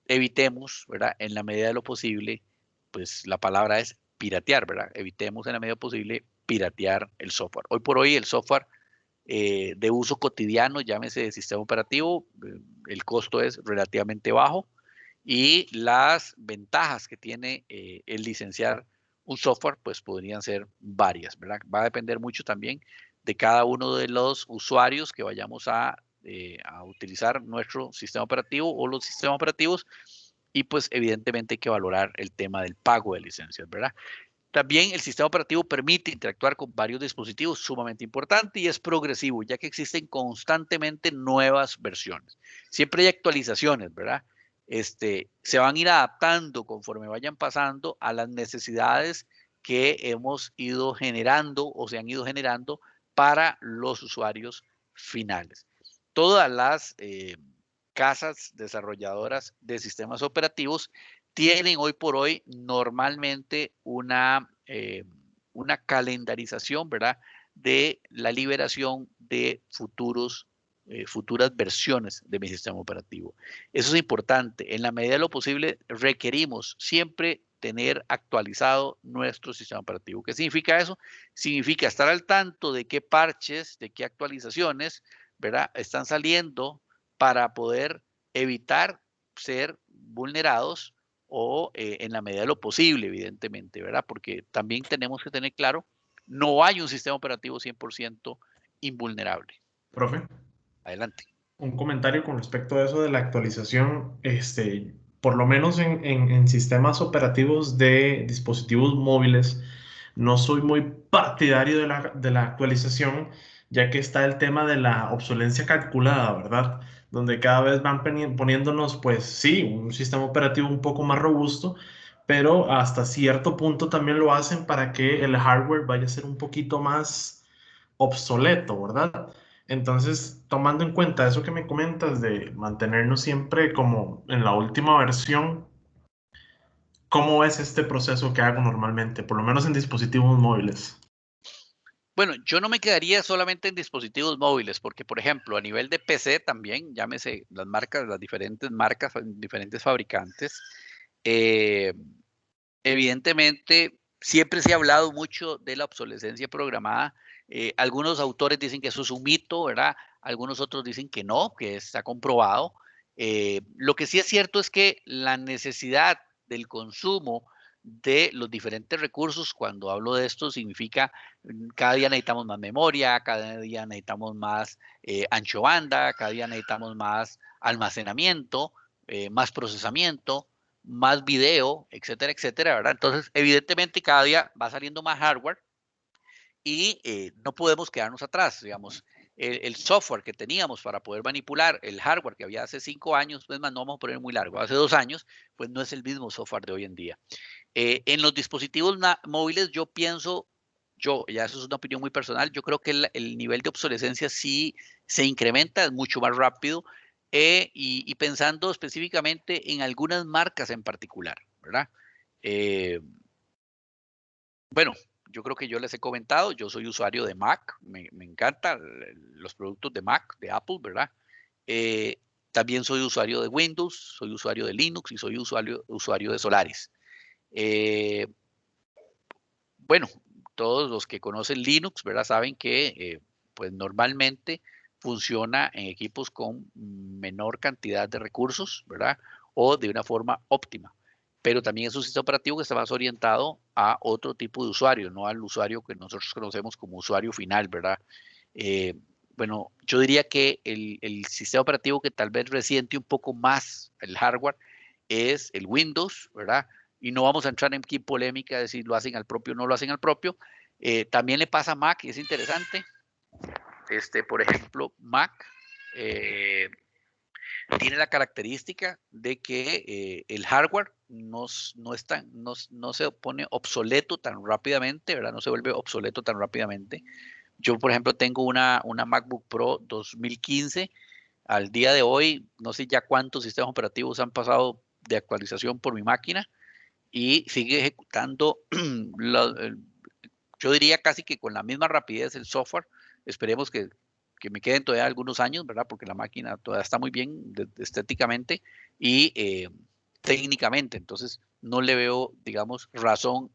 evitemos, ¿verdad?, en la medida de lo posible, pues la palabra es piratear, ¿verdad? Evitemos en la medida posible piratear el software. Hoy por hoy el software de uso cotidiano, llámese sistema operativo, el costo es relativamente bajo y las ventajas que tiene el licenciar un software, pues podrían ser varias, ¿verdad? Va a depender mucho también de cada uno de los usuarios que vayamos a utilizar nuestro sistema operativo o los sistemas operativos y pues evidentemente hay que valorar el tema del pago de licencias, ¿verdad? También el sistema operativo permite interactuar con varios dispositivos, sumamente importante, y es progresivo, ya que existen constantemente nuevas versiones. Siempre hay actualizaciones, ¿verdad? se van a ir adaptando conforme vayan pasando a las necesidades que hemos ido generando o se han ido generando para los usuarios finales. Todas las casas desarrolladoras de sistemas operativos tienen hoy por hoy normalmente una calendarización, ¿verdad?, de la liberación de futuras versiones de mi sistema operativo. Eso es importante. En la medida de lo posible, requerimos siempre tener actualizado nuestro sistema operativo. ¿Qué significa eso? Significa estar al tanto de qué parches, de qué actualizaciones, ¿verdad?, están saliendo para poder evitar ser vulnerados o en la medida de lo posible, evidentemente, ¿verdad? Porque también tenemos que tener claro, no hay un sistema operativo 100% invulnerable. Profe, Adelante. un comentario con respecto a eso de la actualización, por lo menos en sistemas operativos de dispositivos móviles, no soy muy partidario de la actualización, ya que está el tema de la obsolencia calculada, ¿verdad? Donde cada vez van poniéndonos, pues sí, un sistema operativo un poco más robusto, pero hasta cierto punto también lo hacen para que el hardware vaya a ser un poquito más obsoleto, ¿verdad? Entonces, tomando en cuenta eso que me comentas de mantenernos siempre como en la última versión, ¿cómo es este proceso que hago normalmente, por lo menos en dispositivos móviles? Bueno, yo no me quedaría solamente en dispositivos móviles, porque, por ejemplo, a nivel de PC también, llámese las marcas, las diferentes marcas, diferentes fabricantes, evidentemente, siempre se ha hablado mucho de la obsolescencia programada. Algunos autores dicen que eso es un mito, ¿verdad? Algunos otros dicen que no, que está comprobado. Lo que sí es cierto es que la necesidad del consumo de los diferentes recursos, cuando hablo de esto, significa cada día necesitamos más memoria, cada día necesitamos más ancho banda, cada día necesitamos más almacenamiento, más procesamiento, más video, etcétera, etcétera, ¿verdad? Entonces, evidentemente, cada día va saliendo más hardware y no podemos quedarnos atrás, digamos. El software que teníamos para poder manipular el hardware que había hace 5 años, pues más no vamos a poner muy largo, hace 2 años, pues no es el mismo software de hoy en día. En los dispositivos móviles yo pienso, ya eso es una opinión muy personal, yo creo que el nivel de obsolescencia sí se incrementa, es mucho más rápido, y pensando específicamente en algunas marcas en particular, ¿verdad? Bueno, yo creo que yo les he comentado, yo soy usuario de Mac, me encantan los productos de Mac, de Apple, ¿verdad? Eh, También soy usuario de Windows, soy usuario de Linux y soy usuario de Solaris. Eh, bueno, todos los que conocen Linux, ¿verdad? Saben que pues normalmente funciona en equipos con menor cantidad de recursos, ¿verdad? O de una forma óptima. Pero también es un sistema operativo que está más orientado a otro tipo de usuario, no al usuario que nosotros conocemos como usuario final, ¿verdad? Eh, bueno, yo diría que el sistema operativo que tal vez resiente un poco más el hardware es el Windows, ¿verdad? Y no vamos a entrar en polémica de si lo hacen al propio o no lo hacen al propio. También le pasa a Mac y es interesante. Por ejemplo, Mac tiene la característica de que el hardware no se pone obsoleto tan rápidamente, ¿verdad? No se vuelve obsoleto tan rápidamente. Yo, por ejemplo, tengo una MacBook Pro 2015. Al día de hoy, no sé ya cuántos sistemas operativos han pasado de actualización por mi máquina y sigue ejecutando, yo diría casi que con la misma rapidez el software. Esperemos que me queden todavía algunos años, ¿verdad? Porque la máquina todavía está muy bien estéticamente y técnicamente. Entonces, no le veo, digamos, razón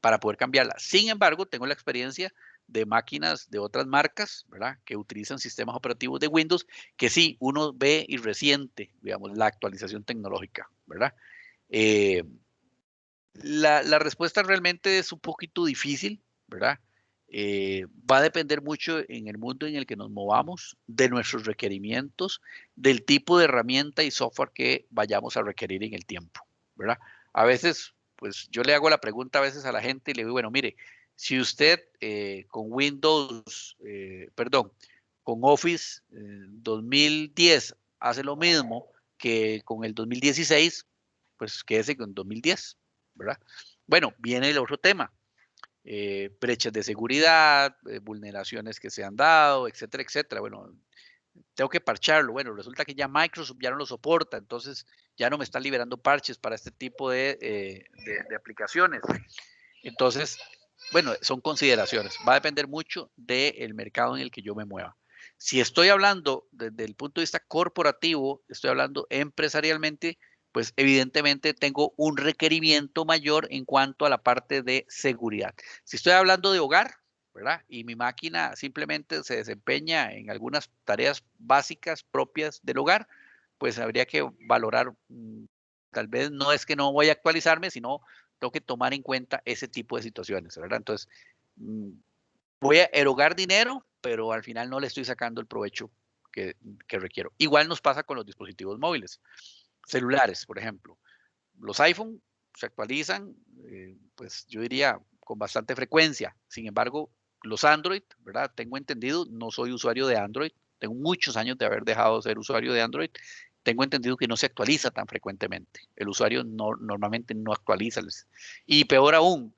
para poder cambiarla. Sin embargo, tengo la experiencia de máquinas de otras marcas, ¿verdad? Que utilizan sistemas operativos de Windows, que sí, uno ve y resiente, digamos, la actualización tecnológica, ¿verdad? La respuesta realmente es un poquito difícil, ¿verdad? Va a depender mucho en el mundo en el que nos movamos, de nuestros requerimientos, del tipo de herramienta y software que vayamos a requerir en el tiempo, ¿verdad? A veces, pues yo le hago la pregunta a veces a la gente y le digo, bueno, mire, si usted con con Office 2010 hace lo mismo que con el 2016, pues quédese con 2010, ¿verdad? Bueno, viene el otro tema. Brechas de seguridad, vulneraciones que se han dado, etcétera, etcétera. Bueno, tengo que parcharlo. Bueno, resulta que ya Microsoft ya no lo soporta, entonces ya no me están liberando parches para este tipo de aplicaciones. Entonces, bueno, son consideraciones. Va a depender mucho del mercado en el que yo me mueva. Si estoy hablando desde el punto de vista corporativo, estoy hablando empresarialmente, pues evidentemente tengo un requerimiento mayor en cuanto a la parte de seguridad. Si estoy hablando de hogar, ¿verdad? Y mi máquina simplemente se desempeña en algunas tareas básicas propias del hogar, pues habría que valorar, tal vez no es que no voy a actualizarme, sino tengo que tomar en cuenta ese tipo de situaciones, ¿verdad? Entonces, voy a erogar dinero, pero al final no le estoy sacando el provecho que requiero. Igual nos pasa con los dispositivos móviles, celulares, por ejemplo. Los iPhone se actualizan, pues yo diría con bastante frecuencia. Sin embargo, los Android, ¿verdad? Tengo entendido, no soy usuario de Android, tengo muchos años de haber dejado de ser usuario de Android. Tengo entendido que no se actualiza tan frecuentemente. El usuario normalmente no actualiza. Y peor aún,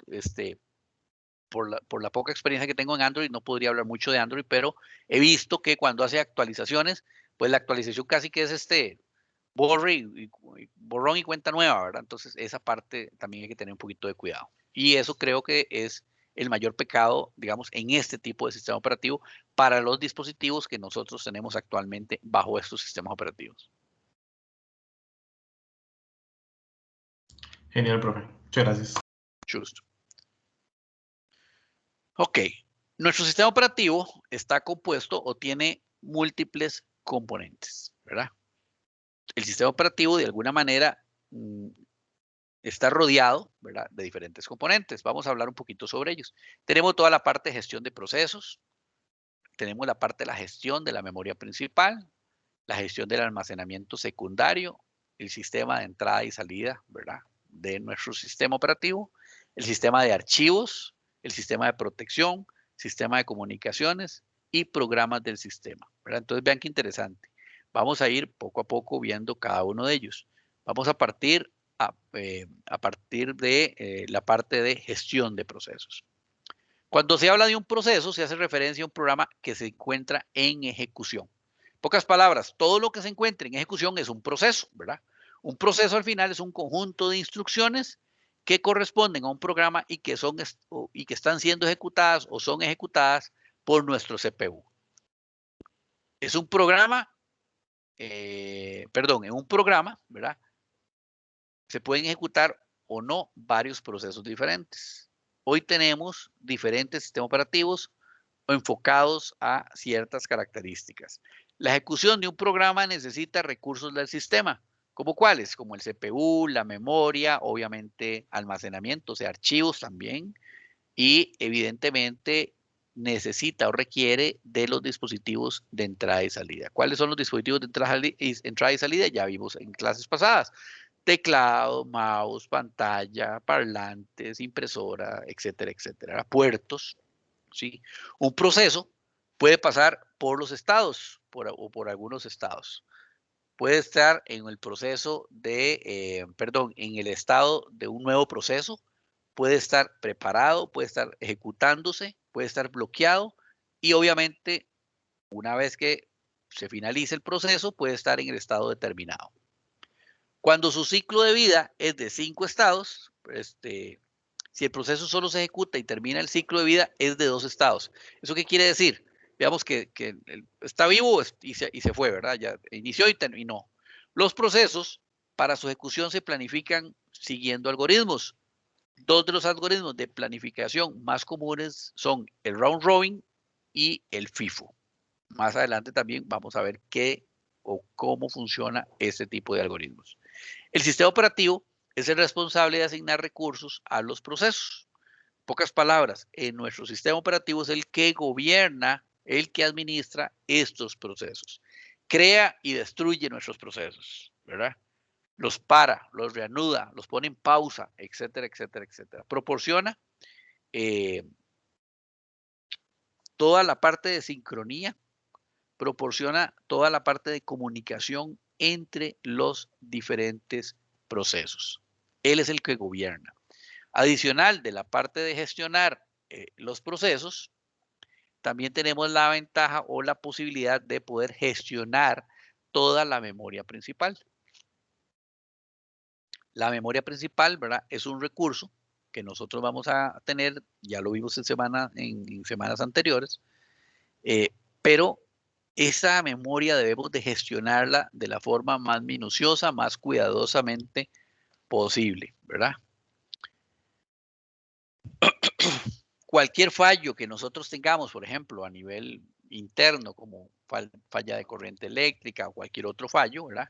por la poca experiencia que tengo en Android, no podría hablar mucho de Android, pero he visto que cuando hace actualizaciones, pues la actualización casi que es borrón y cuenta nueva, ¿verdad? Entonces, esa parte también hay que tener un poquito de cuidado. Y eso creo que es el mayor pecado, digamos, en este tipo de sistema operativo para los dispositivos que nosotros tenemos actualmente bajo estos sistemas operativos. Genial, profe. Muchas gracias. Justo. Ok, nuestro sistema operativo está compuesto o tiene múltiples componentes, ¿verdad? El sistema operativo de alguna manera está rodeado, ¿verdad?, de diferentes componentes. Vamos a hablar un poquito sobre ellos. Tenemos toda la parte de gestión de procesos, tenemos la parte de la gestión de la memoria principal, la gestión del almacenamiento secundario, el sistema de entrada y salida, ¿verdad?, de nuestro sistema operativo, el sistema de archivos, el sistema de protección, sistema de comunicaciones y programas del sistema, ¿verdad? Entonces vean qué interesante. Vamos a ir poco a poco viendo cada uno de ellos. Vamos a partir de la parte de gestión de procesos. Cuando se habla de un proceso, se hace referencia a un programa que se encuentra en ejecución. Pocas palabras, todo lo que se encuentre en ejecución es un proceso, ¿verdad? Un proceso al final es un conjunto de instrucciones que corresponden a un programa y que están siendo ejecutadas o son ejecutadas por nuestro CPU. Es un programa, en un programa, ¿verdad?, se pueden ejecutar o no varios procesos diferentes. Hoy tenemos diferentes sistemas operativos enfocados a ciertas características. La ejecución de un programa necesita recursos del sistema, ¿como cuáles? Como el CPU, la memoria, obviamente almacenamiento, o sea, archivos también, y evidentemente necesita o requiere de los dispositivos de entrada y salida. ¿Cuáles son los dispositivos de entrada y salida? Ya vimos en clases pasadas. Teclado, mouse, pantalla, parlantes, impresora, etcétera, etcétera. Puertos, ¿sí? Un proceso puede pasar por los estados o por algunos estados. Puede estar en el proceso en el estado de un nuevo proceso, puede estar preparado, puede estar ejecutándose, puede estar bloqueado y obviamente una vez que se finalice el proceso puede estar en el estado determinado. Cuando su ciclo de vida es de 5 estados, si el proceso solo se ejecuta y termina el ciclo de vida, es de 2 estados. ¿Eso qué quiere decir? Veamos que está vivo y se fue, ¿verdad? Ya inició y terminó. Los procesos para su ejecución se planifican siguiendo algoritmos. Dos de los algoritmos de planificación más comunes son el round robin y el FIFO. Más adelante también vamos a ver qué o cómo funciona este tipo de algoritmos. El sistema operativo es el responsable de asignar recursos a los procesos. Pocas palabras, en nuestro sistema operativo es el que gobierna, el que administra estos procesos. Crea y destruye nuestros procesos, ¿verdad? Los para, los reanuda, los pone en pausa, etcétera, etcétera, etcétera. Proporciona toda la parte de sincronía, proporciona toda la parte de comunicación entre los diferentes procesos. Él es el que gobierna. Adicional de la parte de gestionar los procesos, también tenemos la ventaja o la posibilidad de poder gestionar toda la memoria principal. La memoria principal, ¿verdad? Es un recurso que nosotros vamos a tener, ya lo vimos en semanas anteriores, pero esa memoria debemos de gestionarla de la forma más minuciosa, más cuidadosamente posible, ¿verdad? Cualquier fallo que nosotros tengamos, por ejemplo, a nivel interno, como falla de corriente eléctrica o cualquier otro fallo, ¿verdad?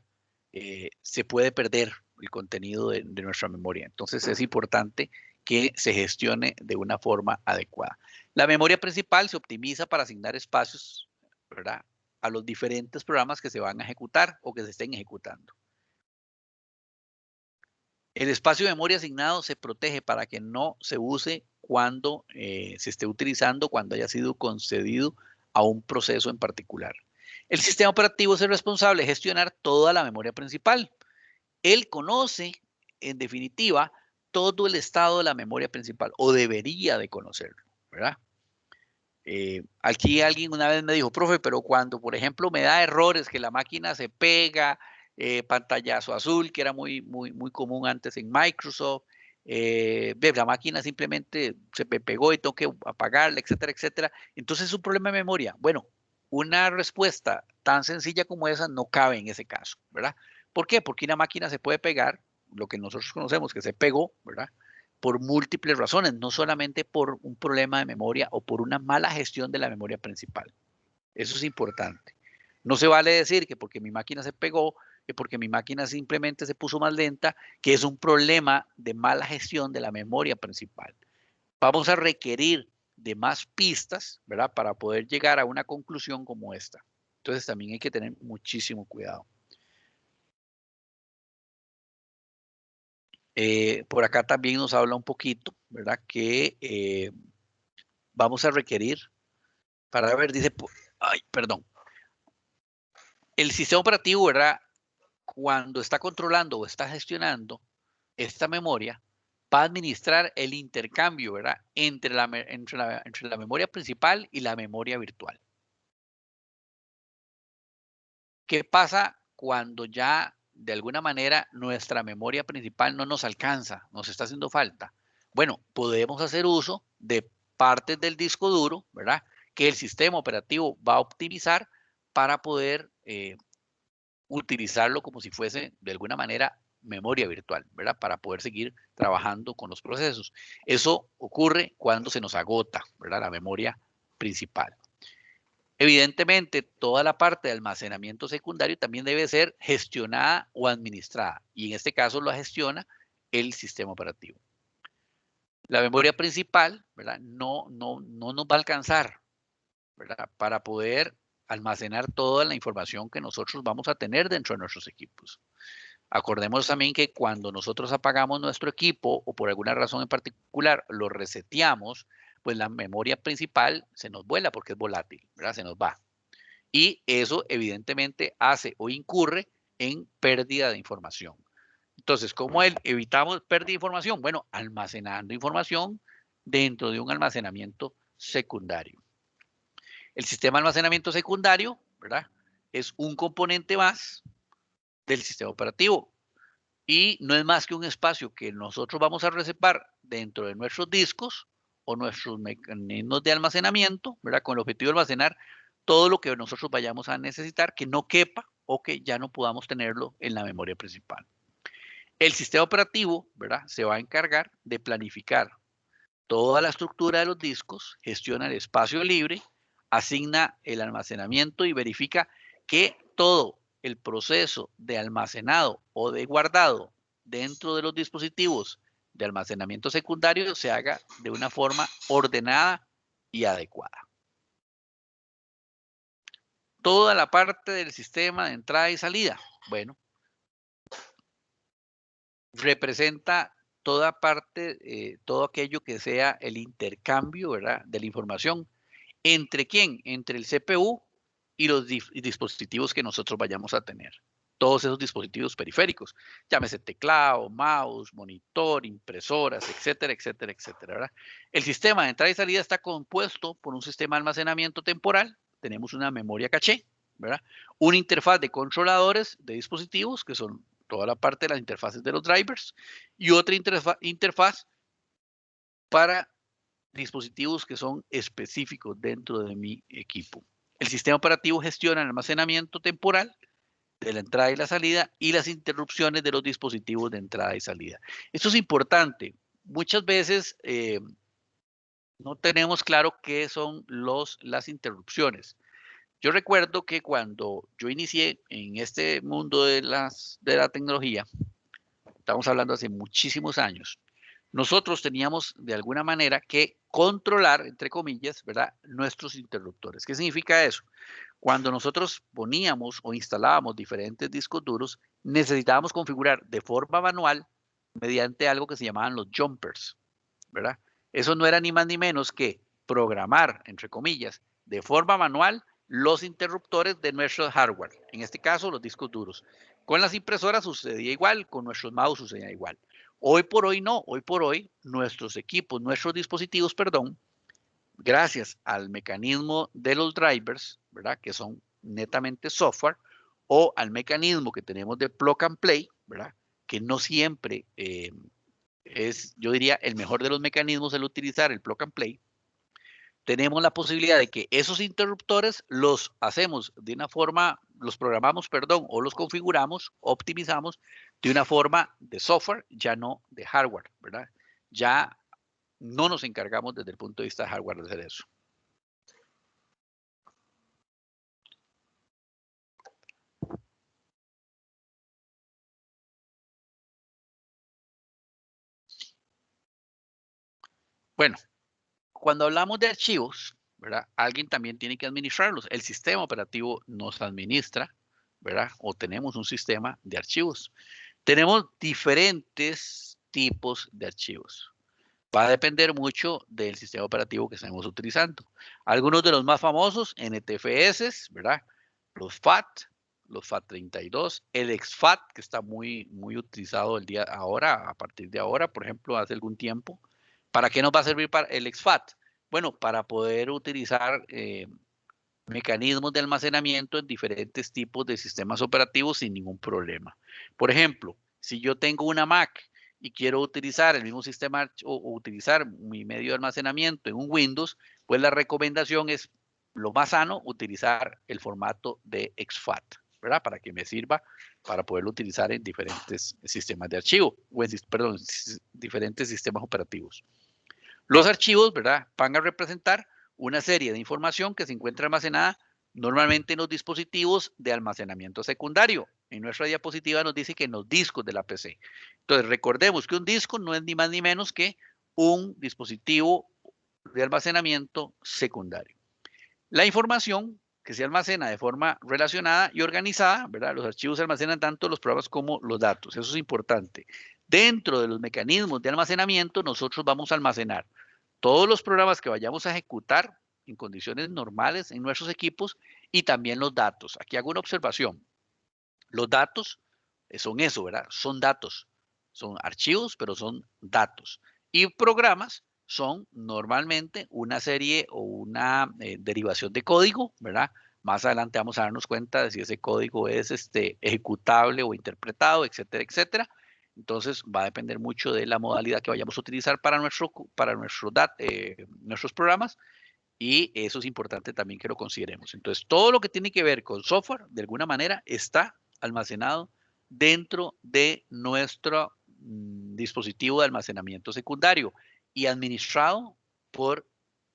Se puede perder el contenido de nuestra memoria. Entonces es importante que se gestione de una forma adecuada. La memoria principal se optimiza para asignar espacios, ¿verdad?, a los diferentes programas que se van a ejecutar o que se estén ejecutando. El espacio de memoria asignado se protege para que no se use cuando se esté utilizando, cuando haya sido concedido a un proceso en particular. El sistema operativo es el responsable de gestionar toda la memoria principal. Él conoce, en definitiva, todo el estado de la memoria principal, o debería de conocerlo, ¿verdad? Aquí alguien una vez me dijo, profe, pero cuando, por ejemplo, me da errores, que la máquina se pega, pantallazo azul, que era muy común antes en Microsoft, la máquina simplemente se me pegó y tengo que apagarla, etcétera, etcétera. Entonces es un problema de memoria. Bueno, una respuesta tan sencilla como esa no cabe en ese caso, ¿verdad? ¿Por qué? Porque una máquina se puede pegar, lo que nosotros conocemos que se pegó, ¿verdad?, por múltiples razones, no solamente por un problema de memoria o por una mala gestión de la memoria principal. Eso es importante. No se vale decir que porque mi máquina se pegó, que porque mi máquina simplemente se puso más lenta, que es un problema de mala gestión de la memoria principal. Vamos a requerir de más pistas, ¿verdad?, para poder llegar a una conclusión como esta. Entonces también hay que tener muchísimo cuidado. Por acá también nos habla un poquito, ¿verdad?, que vamos a requerir para ver, dice, ay, perdón. El sistema operativo, ¿verdad?, cuando está controlando o está gestionando esta memoria, va a administrar el intercambio, ¿verdad?, entre la memoria principal y la memoria virtual. ¿Qué pasa cuando ya de alguna manera nuestra memoria principal no nos alcanza, nos está haciendo falta? Bueno, podemos hacer uso de partes del disco duro, ¿verdad?, que el sistema operativo va a optimizar para poder utilizarlo como si fuese de alguna manera memoria virtual, ¿verdad?, para poder seguir trabajando con los procesos. Eso ocurre cuando se nos agota, ¿verdad?, la memoria principal. Evidentemente, toda la parte de almacenamiento secundario también debe ser gestionada o administrada, y en este caso lo gestiona el sistema operativo. La memoria principal, ¿verdad?, no nos va a alcanzar, ¿verdad?, para poder almacenar toda la información que nosotros vamos a tener dentro de nuestros equipos. Acordemos también que cuando nosotros apagamos nuestro equipo o por alguna razón en particular lo reseteamos, pues la memoria principal se nos vuela porque es volátil, ¿verdad?, se nos va. Y eso evidentemente hace o incurre en pérdida de información. Entonces, ¿cómo evitamos pérdida de información? Bueno, almacenando información dentro de un almacenamiento secundario. El sistema de almacenamiento secundario, ¿verdad?, es un componente más del sistema operativo y no es más que un espacio que nosotros vamos a reservar dentro de nuestros discos o nuestros mecanismos de almacenamiento, ¿verdad?, con el objetivo de almacenar todo lo que nosotros vayamos a necesitar que no quepa o que ya no podamos tenerlo en la memoria principal. El sistema operativo, ¿verdad?, se va a encargar de planificar toda la estructura de los discos, gestiona el espacio libre, asigna el almacenamiento y verifica que todo el proceso de almacenado o de guardado dentro de los dispositivos de almacenamiento secundario se haga de una forma ordenada y adecuada. Toda la parte del sistema de entrada y salida, bueno, representa toda parte, todo aquello que sea el intercambio, ¿verdad?, de la información. ¿Entre quién? Entre el CPU y los dispositivos que nosotros vayamos a tener. todos esos dispositivos periféricos, llámese teclado, mouse, monitor, impresoras, etcétera, etcétera, etcétera, ¿verdad? El sistema de entrada y salida está compuesto por un sistema de almacenamiento temporal, tenemos una memoria caché, ¿verdad? Una interfaz de controladores de dispositivos, que son toda la parte de las interfaces de los drivers, y otra interfaz para dispositivos que son específicos dentro de mi equipo. El sistema operativo gestiona el almacenamiento temporal de la entrada y la salida y las interrupciones de los dispositivos de entrada y salida. Esto es importante. Muchas veces no tenemos claro qué son las interrupciones. Yo recuerdo que cuando yo inicié en este mundo de la tecnología, estamos hablando hace muchísimos años, nosotros teníamos de alguna manera que controlar, entre comillas, ¿verdad?, nuestros interruptores. ¿Qué significa eso? Cuando nosotros poníamos o instalábamos diferentes discos duros, necesitábamos configurar de forma manual mediante algo que se llamaban los jumpers, ¿verdad? Eso no era ni más ni menos que programar, entre comillas, de forma manual los interruptores de nuestro hardware, en este caso los discos duros. Con las impresoras sucedía igual, con nuestros mouse sucedía igual. Hoy por hoy no, hoy por hoy nuestros equipos, nuestros dispositivos, perdón, gracias al mecanismo de los drivers, ¿verdad? Que son netamente software, o al mecanismo que tenemos de plug and play, ¿verdad? Que no siempre es, yo diría, el mejor de los mecanismos el utilizar el plug and play. Tenemos la posibilidad de que esos interruptores los hacemos de una forma, los programamos, perdón, o los configuramos, optimizamos de una forma de software, ya no de hardware, ¿verdad? Ya no nos encargamos desde el punto de vista de hardware de hacer eso. Bueno, cuando hablamos de archivos, ¿verdad? Alguien también tiene que administrarlos. El sistema operativo nos administra, ¿verdad? O tenemos un sistema de archivos. Tenemos diferentes tipos de archivos. Va a depender mucho del sistema operativo que estemos utilizando. Algunos de los más famosos, NTFS, ¿verdad? Los FAT32, el exFAT, que está muy utilizado el día ahora, a partir de ahora, por ejemplo, hace algún tiempo. ¿Para qué nos va a servir para el exFAT? Bueno, para poder utilizar mecanismos de almacenamiento en diferentes tipos de sistemas operativos sin ningún problema. Por ejemplo, si yo tengo una Mac y quiero utilizar el mismo sistema o utilizar mi medio de almacenamiento en un Windows, pues la recomendación es lo más sano utilizar el formato de exFAT, ¿verdad? Para que me sirva para poderlo utilizar en diferentes sistemas de archivo, o en, perdón, diferentes sistemas operativos. Los archivos, ¿verdad?, van a representar una serie de información que se encuentra almacenada normalmente en los dispositivos de almacenamiento secundario. En nuestra diapositiva nos dice que en los discos de la PC. Entonces, recordemos que un disco no es ni más ni menos que un dispositivo de almacenamiento secundario. La información que se almacena de forma relacionada y organizada, ¿verdad? Los archivos se almacenan tanto los programas como los datos. Eso es importante. Dentro de los mecanismos de almacenamiento, nosotros vamos a almacenar todos los programas que vayamos a ejecutar en condiciones normales en nuestros equipos y también los datos. Aquí hago una observación. Los datos son eso, ¿verdad? Son datos. Son archivos, pero son datos. Y programas son normalmente una serie o una derivación de código, ¿verdad? Más adelante vamos a darnos cuenta de si ese código es ejecutable o interpretado, etcétera, etcétera. Entonces va a depender mucho de la modalidad que vayamos a utilizar para nuestros programas, y eso es importante también que lo consideremos. Entonces, todo lo que tiene que ver con software, de alguna manera, está almacenado dentro de nuestro dispositivo de almacenamiento secundario y administrado por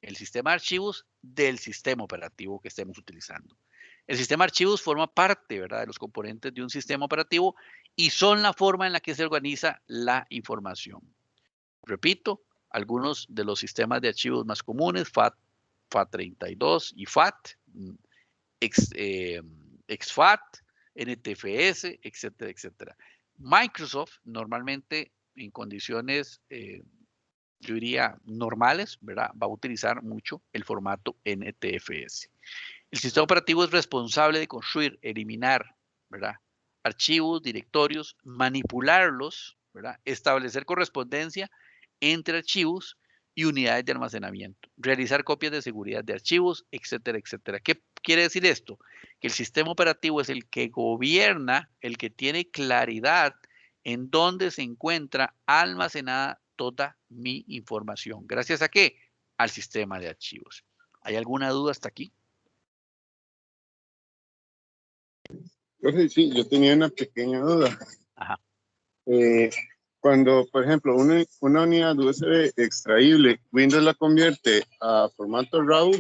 el sistema de archivos del sistema operativo que estemos utilizando. El sistema de archivos forma parte, ¿verdad?, de los componentes de un sistema operativo y son la forma en la que se organiza la información. Repito, algunos de los sistemas de archivos más comunes, FAT32 y FAT, exFAT, NTFS, etcétera, etcétera. Microsoft normalmente en condiciones, yo diría, normales, ¿verdad?, va a utilizar mucho el formato NTFS. El sistema operativo es responsable de construir, eliminar, ¿verdad?, archivos, directorios, manipularlos, ¿verdad? Establecer correspondencia entre archivos y unidades de almacenamiento, realizar copias de seguridad de archivos, etcétera, etcétera. ¿Qué quiere decir esto? Que el sistema operativo es el que gobierna, el que tiene claridad en dónde se encuentra almacenada toda mi información. ¿Gracias a qué? Al sistema de archivos. ¿Hay alguna duda hasta aquí? Profe, sí, yo tenía una pequeña duda. Ajá. Cuando, por ejemplo, una unidad USB extraíble, Windows la convierte a formato RAW,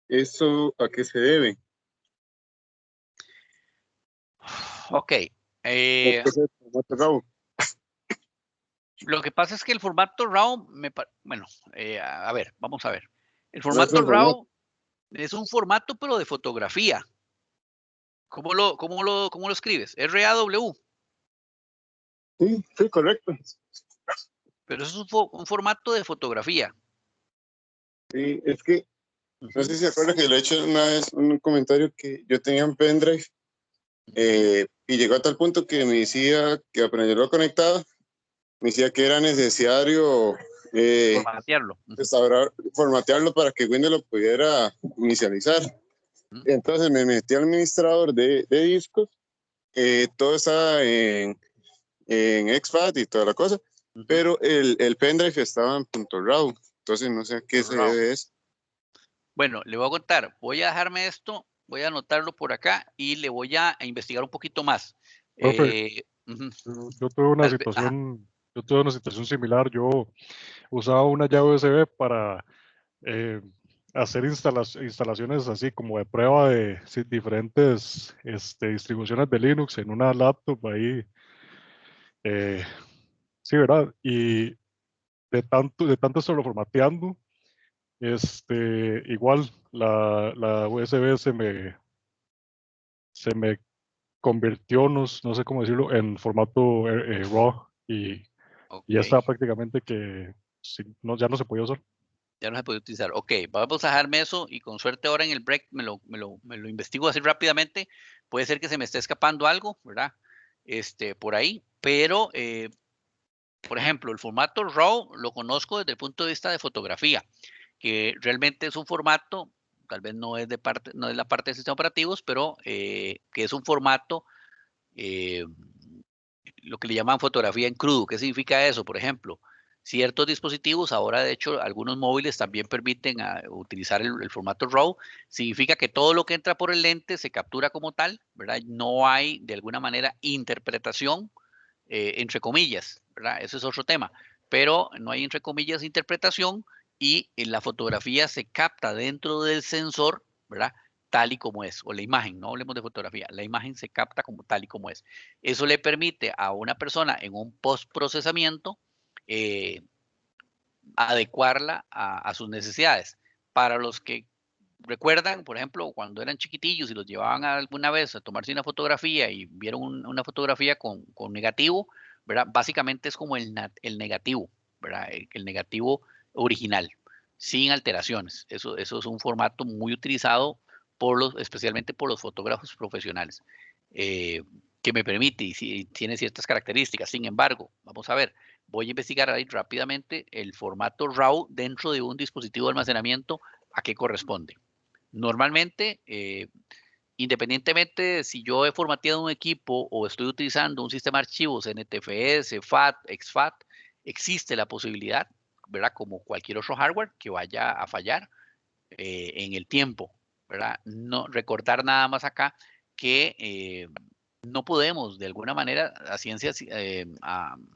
¿eso a qué se debe? Ok. ¿Por qué es el formato RAW? Lo que pasa es que el formato RAW, bueno, a ver, vamos a ver. El No es formato un formato. RAW es un formato, pero de fotografía. ¿Cómo lo escribes? RAW. Sí, sí, correcto. Pero eso es un formato de fotografía. Sí, es que, no sé si se acuerdan que le he hecho una vez un comentario que yo tenía un pendrive y llegó a tal punto que me decía que aprenderlo conectado, me decía que era necesario Formatearlo. formatearlo para que Windows lo pudiera inicializar. Entonces me metí al administrador de discos, todo está en exFAT y toda la cosa, pero el pendrive estaba en .raw, entonces no sé a qué se debe eso. Bueno, le voy a contar, voy a dejarme esto, voy a anotarlo por acá y le voy a investigar un poquito más. Profe, yo tuve una Tal vez, situación similar. Yo usaba una llave USB para hacer instalaciones así como de prueba de diferentes distribuciones de Linux en una laptop ahí. Sí, ¿verdad? Y de tanto estarlo formateando, igual la USB se me convirtió, no sé cómo decirlo, en formato RAW y ya ok, está prácticamente que no, ya no se podía usar. ya no se puede utilizar. Ok, vamos a dejarme eso y con suerte ahora en el break me lo investigo así rápidamente. Puede ser que se me esté escapando algo, ¿verdad? Por ahí, pero por ejemplo, el formato RAW lo conozco desde el punto de vista de fotografía, que realmente es un formato, tal vez no es no es la parte de sistemas operativos, pero que es un formato, eh, lo que le llaman fotografía en crudo. ¿Qué significa eso? Por ejemplo, ciertos dispositivos, ahora de hecho algunos móviles también permiten utilizar el formato RAW, significa que todo lo que entra por el lente se captura como tal, ¿verdad? No hay de alguna manera interpretación entre comillas, ¿verdad? Ese es otro tema, pero no hay entre comillas interpretación y en la fotografía se capta dentro del sensor, ¿verdad? Tal y como es, o la imagen, no hablemos de fotografía, la imagen se capta como tal y como es. Eso le permite a una persona en un postprocesamiento eh, adecuarla a sus necesidades. Para los que recuerdan, por ejemplo, cuando eran chiquitillos y los llevaban alguna vez a tomarse una fotografía y vieron una fotografía con negativo, ¿verdad? Básicamente es como el negativo, ¿verdad? El negativo original, sin alteraciones. Eso es un formato muy utilizado especialmente por los fotógrafos profesionales, eh, que me permite y tiene ciertas características. Sin embargo, vamos a ver, voy a investigar ahí rápidamente el formato RAW dentro de un dispositivo de almacenamiento, ¿a qué corresponde? Normalmente, independientemente de si yo he formateado un equipo o estoy utilizando un sistema de archivos NTFS, FAT, exFAT, existe la posibilidad, ¿verdad? Como cualquier otro hardware que vaya a fallar en el tiempo, ¿verdad? No recordar nada más acá que no podemos de alguna manera a ciencia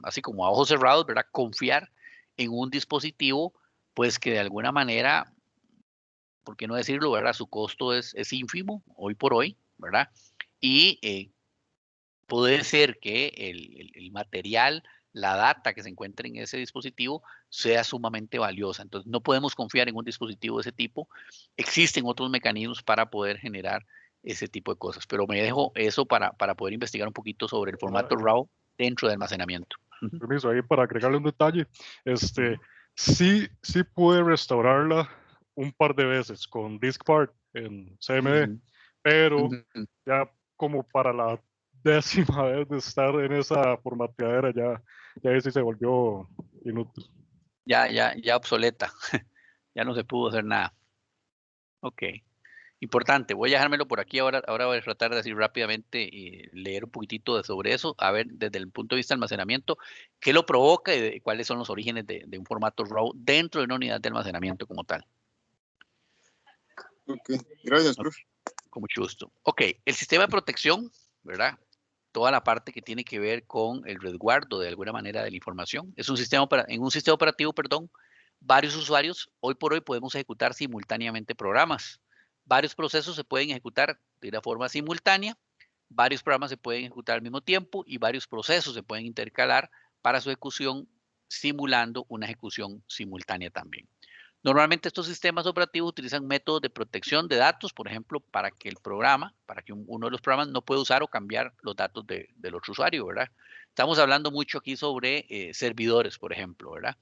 así como a ojos cerrados, ¿verdad? Confiar en un dispositivo pues que de alguna manera, por qué no decirlo, ¿verdad? Su costo es ínfimo hoy por hoy, ¿verdad? Y puede ser que el material, la data que se encuentre en ese dispositivo sea sumamente valiosa. Entonces, no podemos confiar en un dispositivo de ese tipo. Existen otros mecanismos para poder generar ese tipo de cosas, pero me dejo eso para poder investigar un poquito sobre el formato RAW dentro de almacenamiento. Permiso, ahí para agregarle un detalle, sí pude restaurarla un par de veces con DiskPart en CMD, pero ya como para la 10ª vez de estar en esa formateadera, ya ese se volvió inútil. Ya obsoleta. Ya no se pudo hacer nada. Ok. Importante. Voy a dejármelo por aquí ahora. Ahora voy a tratar de decir rápidamente y leer un poquitito sobre eso. A ver, desde el punto de vista del almacenamiento, qué lo provoca y cuáles son los orígenes de un formato RAW dentro de una unidad de almacenamiento como tal. Ok, gracias, profe. Con mucho gusto. Ok, el sistema de protección, ¿verdad? Toda la parte que tiene que ver con el resguardo de alguna manera de la información. Es un sistema en un sistema operativo, perdón, varios usuarios, hoy por hoy podemos ejecutar simultáneamente programas. Varios procesos se pueden ejecutar de una forma simultánea, varios programas se pueden ejecutar al mismo tiempo y varios procesos se pueden intercalar para su ejecución, simulando una ejecución simultánea también. Normalmente estos sistemas operativos utilizan métodos de protección de datos, por ejemplo, para que el programa, para que uno de los programas no pueda usar o cambiar los datos del otro usuario, ¿verdad? Estamos hablando mucho aquí sobre servidores, por ejemplo, ¿verdad?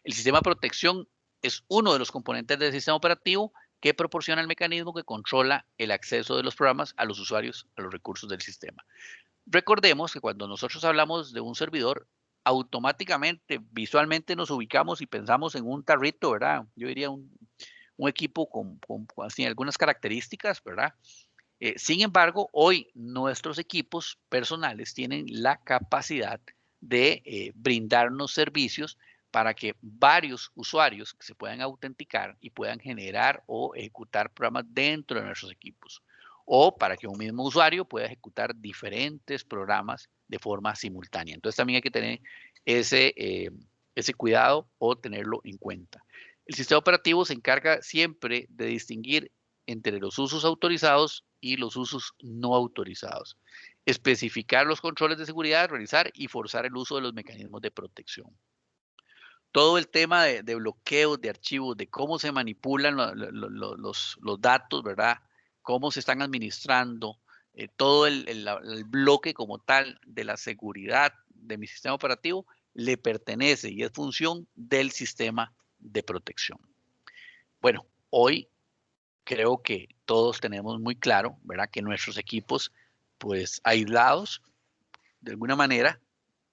El sistema de protección es uno de los componentes del sistema operativo que proporciona el mecanismo que controla el acceso de los programas a los usuarios, a los recursos del sistema. Recordemos que cuando nosotros hablamos de un servidor, automáticamente, visualmente nos ubicamos y pensamos en un tarrito, ¿verdad? Yo diría un equipo con así, algunas características, ¿verdad? Sin embargo, hoy nuestros equipos personales tienen la capacidad de brindarnos servicios para que varios usuarios se puedan autenticar y puedan generar o ejecutar programas dentro de nuestros equipos. O para que un mismo usuario pueda ejecutar diferentes programas de forma simultánea. Entonces también hay que tener ese cuidado o tenerlo en cuenta. El sistema operativo se encarga siempre de distinguir entre los usos autorizados y los usos no autorizados. Especificar los controles de seguridad, realizar y forzar el uso de los mecanismos de protección. Todo el tema de bloqueos de archivos, de cómo se manipulan los datos, ¿verdad? Cómo se están administrando, todo el bloque como tal de la seguridad de mi sistema operativo le pertenece y es función del sistema de protección. Bueno, hoy creo que todos tenemos muy claro, ¿verdad? Que nuestros equipos, pues aislados, de alguna manera,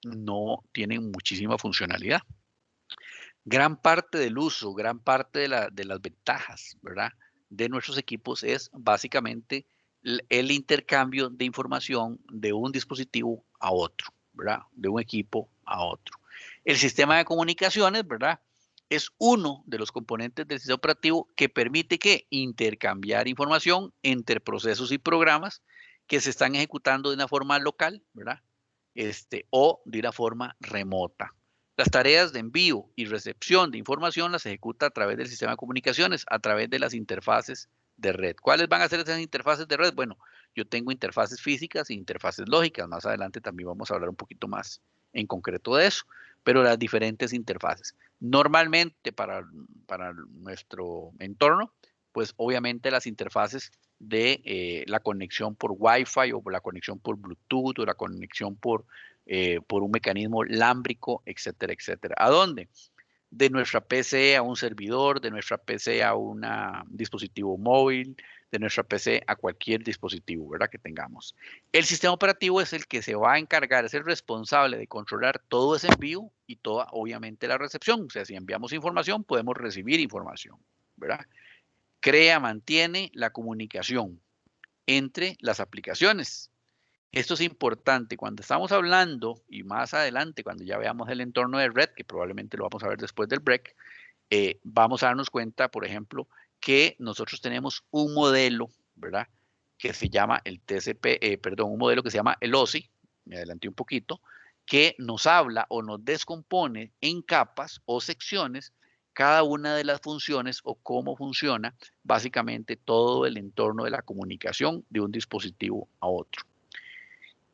no tienen muchísima funcionalidad. Gran parte del uso, gran parte de las ventajas, ¿verdad? De nuestros equipos es básicamente el intercambio de información de un dispositivo a otro, ¿verdad? De un equipo a otro. El sistema de comunicaciones, ¿verdad? Es uno de los componentes del sistema operativo que permite que intercambiar información entre procesos y programas que se están ejecutando de una forma local, ¿verdad? O de una forma remota. Las tareas de envío y recepción de información las ejecuta a través del sistema de comunicaciones, a través de las interfaces de red. ¿Cuáles van a ser esas interfaces de red? Bueno, yo tengo interfaces físicas e interfaces lógicas. Más adelante también vamos a hablar un poquito más en concreto de eso, pero las diferentes interfaces. Normalmente para nuestro entorno, pues obviamente las interfaces de la conexión por Wi-Fi o por la conexión por Bluetooth o la conexión por un mecanismo lámbrico, etcétera, etcétera. ¿A dónde? De nuestra PC a un servidor, de nuestra PC a un dispositivo móvil, de nuestra PC a cualquier dispositivo, ¿verdad? Que tengamos. El sistema operativo es el que se va a encargar, es el responsable de controlar todo ese envío y toda, obviamente, la recepción. O sea, si enviamos información, podemos recibir información, ¿verdad? Crea, mantiene la comunicación entre las aplicaciones. Esto es importante cuando estamos hablando y más adelante cuando ya veamos el entorno de red, que probablemente lo vamos a ver después del break, vamos a darnos cuenta, por ejemplo, que nosotros tenemos un modelo, ¿verdad? Que se llama el TCP, un modelo que se llama el OSI, me adelanté un poquito, que nos habla o nos descompone en capas o secciones cada una de las funciones o cómo funciona básicamente todo el entorno de la comunicación de un dispositivo a otro.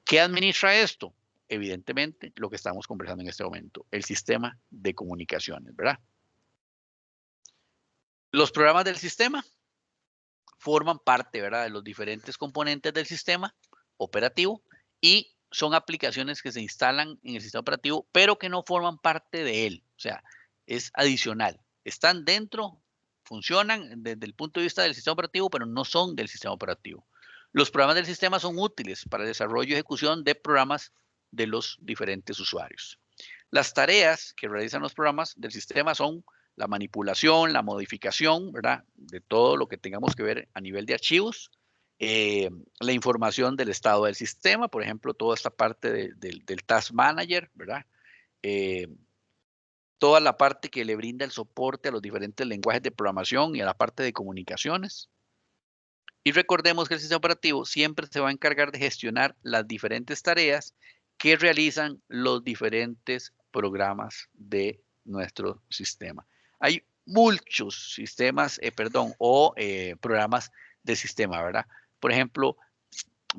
¿Qué administra esto? Evidentemente, lo que estamos conversando en este momento, el sistema de comunicaciones, ¿verdad? Los programas del sistema forman parte, ¿verdad?, de los diferentes componentes del sistema operativo y son aplicaciones que se instalan en el sistema operativo, pero que no forman parte de él. O sea, es adicional. Están dentro, funcionan desde el punto de vista del sistema operativo, pero no son del sistema operativo. Los programas del sistema son útiles para el desarrollo y ejecución de programas de los diferentes usuarios. Las tareas que realizan los programas del sistema son la manipulación, la modificación, ¿verdad? De todo lo que tengamos que ver a nivel de archivos, la información del estado del sistema, por ejemplo, toda esta parte del Task Manager, ¿verdad? Toda la parte que le brinda el soporte a los diferentes lenguajes de programación y a la parte de comunicaciones. Y recordemos que el sistema operativo siempre se va a encargar de gestionar las diferentes tareas que realizan los diferentes programas de nuestro sistema. Hay muchos sistemas, programas de sistema, ¿verdad? Por ejemplo,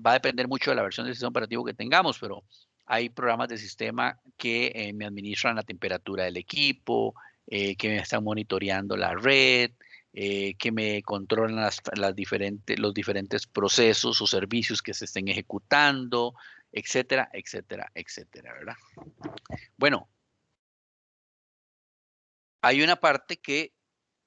va a depender mucho de la versión del sistema operativo que tengamos, pero hay programas de sistema que me administran la temperatura del equipo, que me están monitoreando la red, que me controlan los diferentes procesos o servicios que se estén ejecutando, etcétera, etcétera, etcétera, ¿verdad? Bueno, hay una parte que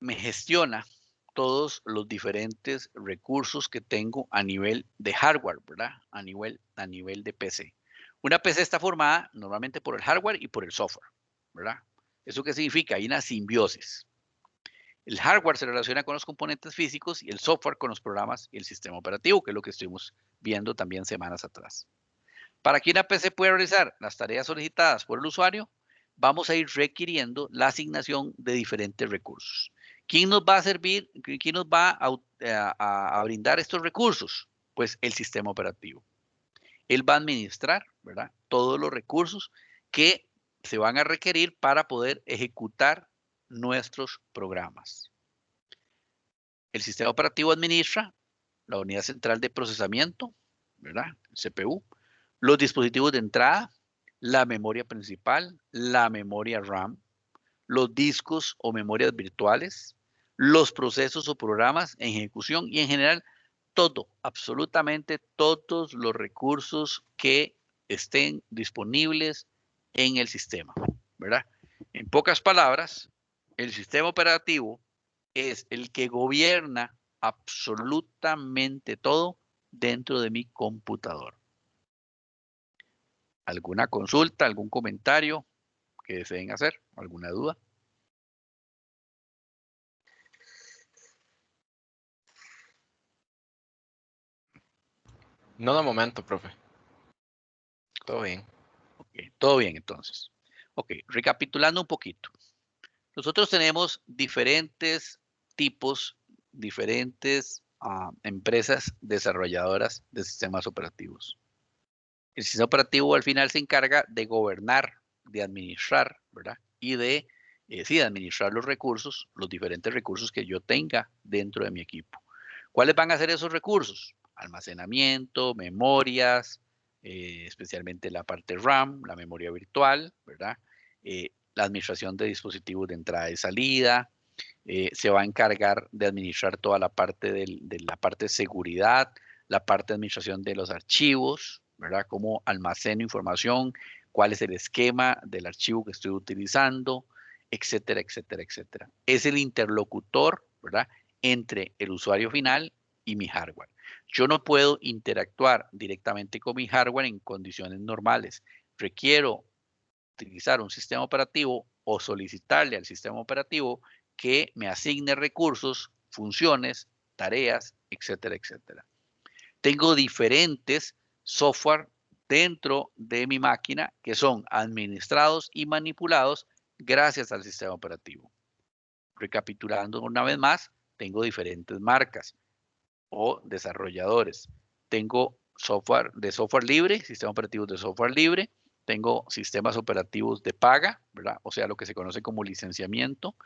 me gestiona todos los diferentes recursos que tengo a nivel de hardware, ¿verdad? A nivel de PC. Una PC está formada normalmente por el hardware y por el software, ¿verdad? ¿Eso qué significa? Hay una simbiosis. El hardware se relaciona con los componentes físicos y el software con los programas y el sistema operativo, que es lo que estuvimos viendo también semanas atrás. Para que una PC pueda realizar las tareas solicitadas por el usuario, vamos a ir requiriendo la asignación de diferentes recursos. ¿Quién nos va a servir? ¿Quién nos va a brindar estos recursos? Pues el sistema operativo. Él va a administrar, ¿verdad?, todos los recursos que se van a requerir para poder ejecutar nuestros programas. El sistema operativo administra la unidad central de procesamiento, ¿verdad?, CPU, los dispositivos de entrada, la memoria principal, la memoria RAM, los discos o memorias virtuales, los procesos o programas en ejecución y en general todo, absolutamente todos los recursos que estén disponibles en el sistema, ¿verdad? En pocas palabras, el sistema operativo es el que gobierna absolutamente todo dentro de mi computador. ¿Alguna consulta, algún comentario que deseen hacer? ¿Alguna duda? No de momento, profe. Todo bien. Okay, todo bien entonces. Ok, recapitulando un poquito. Nosotros tenemos diferentes tipos, diferentes empresas desarrolladoras de sistemas operativos. El sistema operativo al final se encarga de gobernar, de administrar, ¿verdad? Y de administrar los recursos, los diferentes recursos que yo tenga dentro de mi equipo. ¿Cuáles van a ser esos recursos? Almacenamiento, memorias, especialmente la parte RAM, la memoria virtual, ¿verdad? La administración de dispositivos de entrada y salida, se va a encargar de administrar toda la parte de la parte de seguridad, la parte de administración de los archivos, ¿verdad? Cómo almaceno información, cuál es el esquema del archivo que estoy utilizando, etcétera, etcétera, etcétera. Es el interlocutor, ¿verdad?, entre el usuario final y mi hardware. Yo no puedo interactuar directamente con mi hardware en condiciones normales. Requiero utilizar un sistema operativo o solicitarle al sistema operativo que me asigne recursos, funciones, tareas, etcétera, etcétera. Tengo diferentes software dentro de mi máquina que son administrados y manipulados gracias al sistema operativo. Recapitulando una vez más, tengo diferentes marcas o desarrolladores. Tengo software de software libre, sistemas operativos de software libre. Tengo sistemas operativos de paga, ¿verdad? O sea, lo que se conoce como licenciamiento.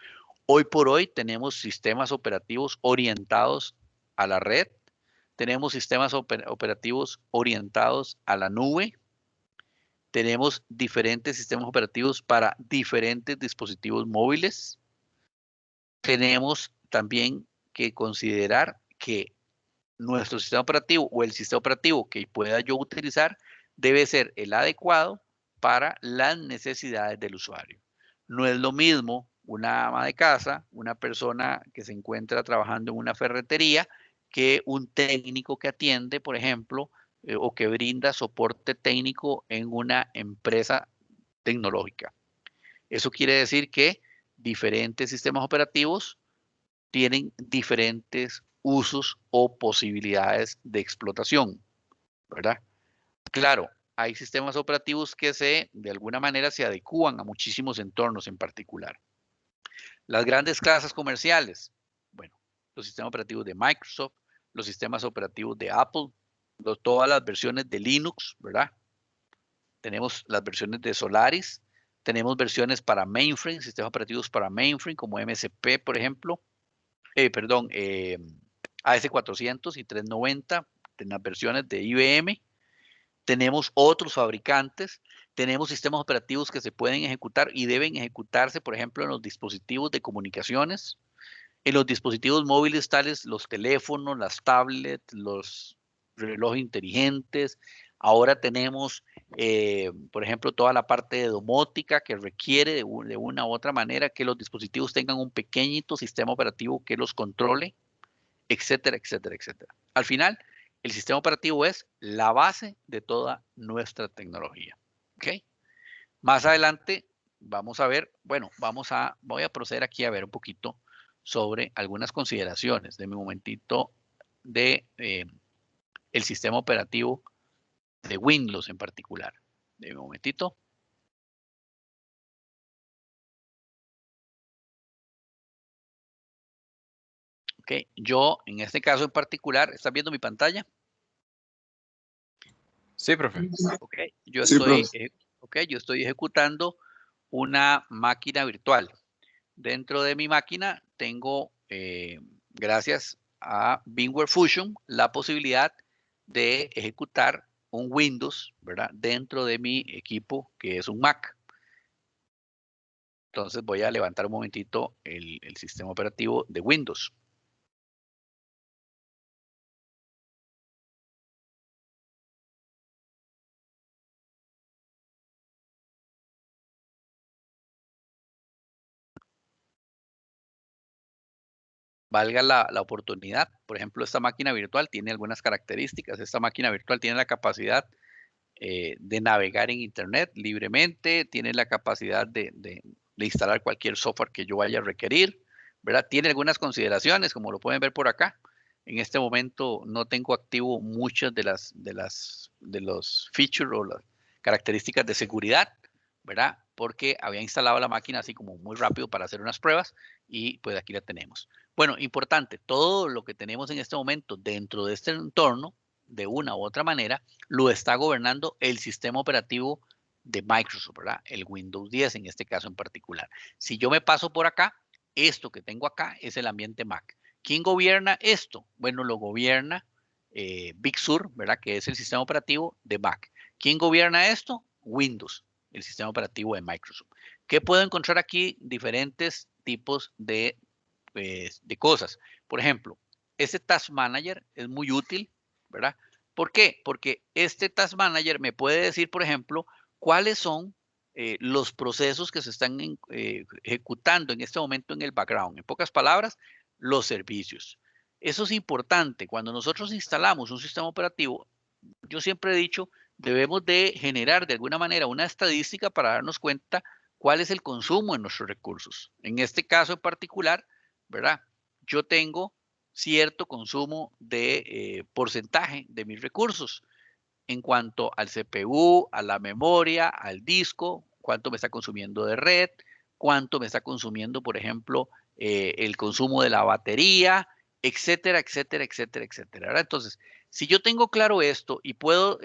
Hoy por hoy tenemos sistemas operativos orientados a la red. Tenemos sistemas operativos orientados a la nube. Tenemos diferentes sistemas operativos para diferentes dispositivos móviles. Tenemos también que considerar que nuestro sistema operativo o el sistema operativo que pueda yo utilizar debe ser el adecuado para las necesidades del usuario. No es lo mismo una ama de casa, una persona que se encuentra trabajando en una ferretería, que un técnico que atiende, por ejemplo, o que brinda soporte técnico en una empresa tecnológica. Eso quiere decir que diferentes sistemas operativos tienen diferentes usos o posibilidades de explotación, ¿verdad? Claro, hay sistemas operativos que de alguna manera se adecúan a muchísimos entornos en particular. Las grandes clases comerciales, bueno, los sistemas operativos de Microsoft, los sistemas operativos de Apple, todas las versiones de Linux, ¿verdad? Tenemos las versiones de Solaris, tenemos versiones para mainframe, sistemas operativos para mainframe como MSP, por ejemplo, AS400 y 390, en las versiones de IBM. Tenemos otros fabricantes, tenemos sistemas operativos que se pueden ejecutar y deben ejecutarse, por ejemplo, en los dispositivos de comunicaciones, en los dispositivos móviles tales los teléfonos, las tablets, los relojes inteligentes. Ahora tenemos, por ejemplo, toda la parte de domótica que requiere de una u otra manera que los dispositivos tengan un pequeñito sistema operativo que los controle, etcétera, etcétera, etcétera. Al final, el sistema operativo es la base de toda nuestra tecnología. ¿Ok? Más adelante vamos a ver, bueno, voy a proceder aquí a ver un poquito sobre algunas consideraciones de mi momentito de el sistema operativo de Windows en particular. De mi momentito. Ok, yo en este caso en particular, ¿estás viendo mi pantalla? Sí, profe. Ok, yo Sí, estoy ejecutando una máquina virtual. Dentro de mi máquina tengo, gracias a VMware Fusion, la posibilidad de ejecutar un Windows, ¿verdad? Dentro de mi equipo, que es un Mac. Entonces voy a levantar un momentito el sistema operativo de Windows. Valga la oportunidad. Por ejemplo, esta máquina virtual tiene algunas características. Esta máquina virtual tiene la capacidad de navegar en Internet libremente, tiene la capacidad de instalar cualquier software que yo vaya a requerir, ¿verdad? Tiene algunas consideraciones, como lo pueden ver por acá. En este momento no tengo activo muchas de los features o las características de seguridad, ¿verdad? Porque había instalado la máquina así como muy rápido para hacer unas pruebas y pues aquí la tenemos. Bueno, importante, todo lo que tenemos en este momento dentro de este entorno, de una u otra manera, lo está gobernando el sistema operativo de Microsoft, ¿verdad? El Windows 10 en este caso en particular. Si yo me paso por acá, esto que tengo acá es el ambiente Mac. ¿Quién gobierna esto? Bueno, lo gobierna Big Sur, ¿verdad? Que es el sistema operativo de Mac. ¿Quién gobierna esto? Windows, el sistema operativo de Microsoft. ¿Qué puedo encontrar aquí? Diferentes tipos de cosas. Por ejemplo, este Task Manager es muy útil, ¿verdad? ¿Por qué? Porque este Task Manager me puede decir, por ejemplo, cuáles son los procesos que se están ejecutando en este momento en el background. En pocas palabras, los servicios. Eso es importante. Cuando nosotros instalamos un sistema operativo, yo siempre he dicho, debemos de generar de alguna manera una estadística para darnos cuenta cuál es el consumo de nuestros recursos. En este caso en particular, ¿verdad? Yo tengo cierto consumo de porcentaje de mis recursos en cuanto al CPU, a la memoria, al disco, cuánto me está consumiendo de red, cuánto me está consumiendo, por ejemplo, el consumo de la batería, etcétera, etcétera, etcétera, etcétera. ¿Verdad? Entonces, si yo tengo claro esto y puedo,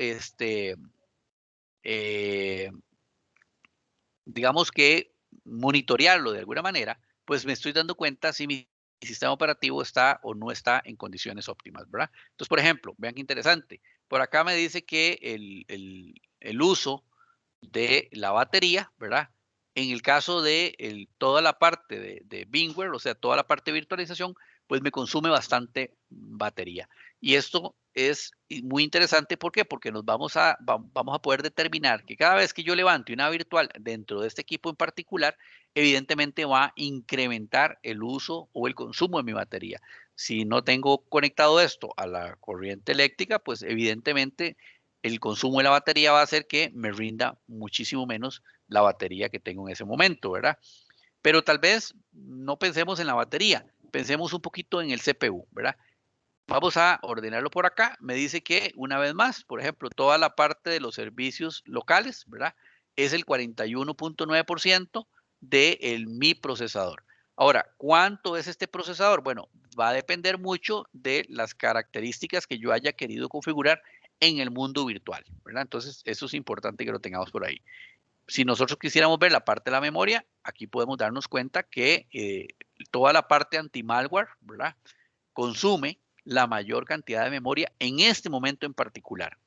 digamos que monitorearlo de alguna manera, pues me estoy dando cuenta si mi sistema operativo está o no está en condiciones óptimas, ¿verdad? Entonces, por ejemplo, vean qué interesante. Por acá me dice que el uso de la batería, ¿verdad? En el caso de toda la parte de VMware, o sea, toda la parte de virtualización, pues me consume bastante batería. Y esto es muy interesante, ¿por qué? Porque vamos a poder determinar que cada vez que yo levante una virtual dentro de este equipo en particular, evidentemente va a incrementar el uso o el consumo de mi batería. si no tengo conectado esto a la corriente eléctrica, pues evidentemente el consumo de la batería va a hacer que me rinda muchísimo menos la batería que tengo en ese momento, ¿verdad? Pero tal vez no pensemos en la batería, pensemos un poquito en el CPU, ¿verdad? Vamos a ordenarlo por acá. Me dice que, una vez más, por ejemplo, toda la parte de los servicios locales, ¿verdad? Es el 41.9% de mi procesador. Ahora, ¿cuánto es este procesador? Bueno, va a depender mucho de las características que yo haya querido configurar en el mundo virtual, ¿verdad? Entonces, eso es importante que lo tengamos por ahí. Si nosotros quisiéramos ver la parte de la memoria, aquí podemos darnos cuenta que toda la parte anti-malware, ¿verdad? Consume la mayor cantidad de memoria en este momento en particular.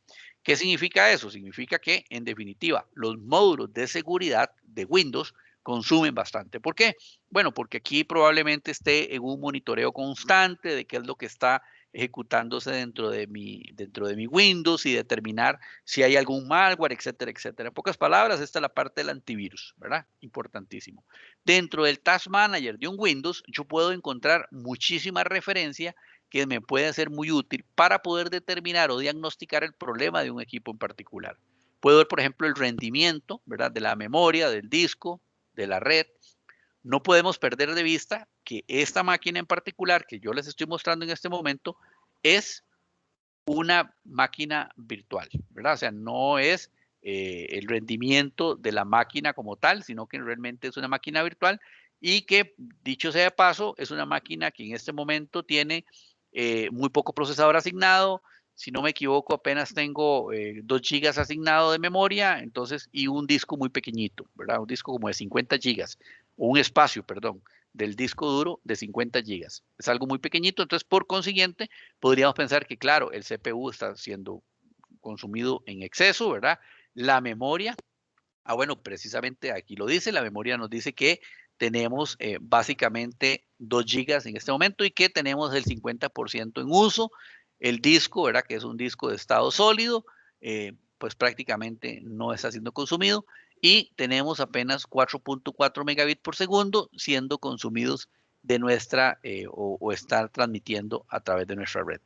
¿Qué significa eso? Significa que, en definitiva, los módulos de seguridad de Windows consumen bastante. ¿Por qué? Bueno, porque aquí probablemente esté en un monitoreo constante de qué es lo que está ejecutándose dentro de mi Windows y determinar si hay algún malware, etcétera, etcétera. En pocas palabras, esta es la parte del antivirus, ¿verdad? Importantísimo. Dentro del Task Manager de un Windows, yo puedo encontrar muchísima referencia que me puede ser muy útil para poder determinar o diagnosticar el problema de un equipo en particular. Puedo ver, por ejemplo, el rendimiento, ¿verdad? De la memoria, del disco, de la red. No podemos perder de vista que esta máquina en particular que yo les estoy mostrando en este momento es una máquina virtual, ¿verdad? O sea, no es el rendimiento de la máquina como tal, sino que realmente es una máquina virtual y que, dicho sea de paso, es una máquina que en este momento tiene muy poco procesador asignado. Si no me equivoco, apenas tengo 2 gigas asignado de memoria, entonces, y un disco muy pequeñito, ¿verdad? Un disco como de 50 gigas, o un espacio, perdón, del disco duro de 50 gigas. Es algo muy pequeñito, entonces, por consiguiente, podríamos pensar que, claro, el CPU está siendo consumido en exceso, ¿verdad? La memoria, bueno, precisamente aquí lo dice, la memoria nos dice que tenemos básicamente 2 gigas en este momento y que tenemos el 50% en uso. El disco, ¿verdad? Que es un disco de estado sólido, pues prácticamente no está siendo consumido y tenemos apenas 4.4 megabits por segundo siendo consumidos de nuestra o estar transmitiendo a través de nuestra red.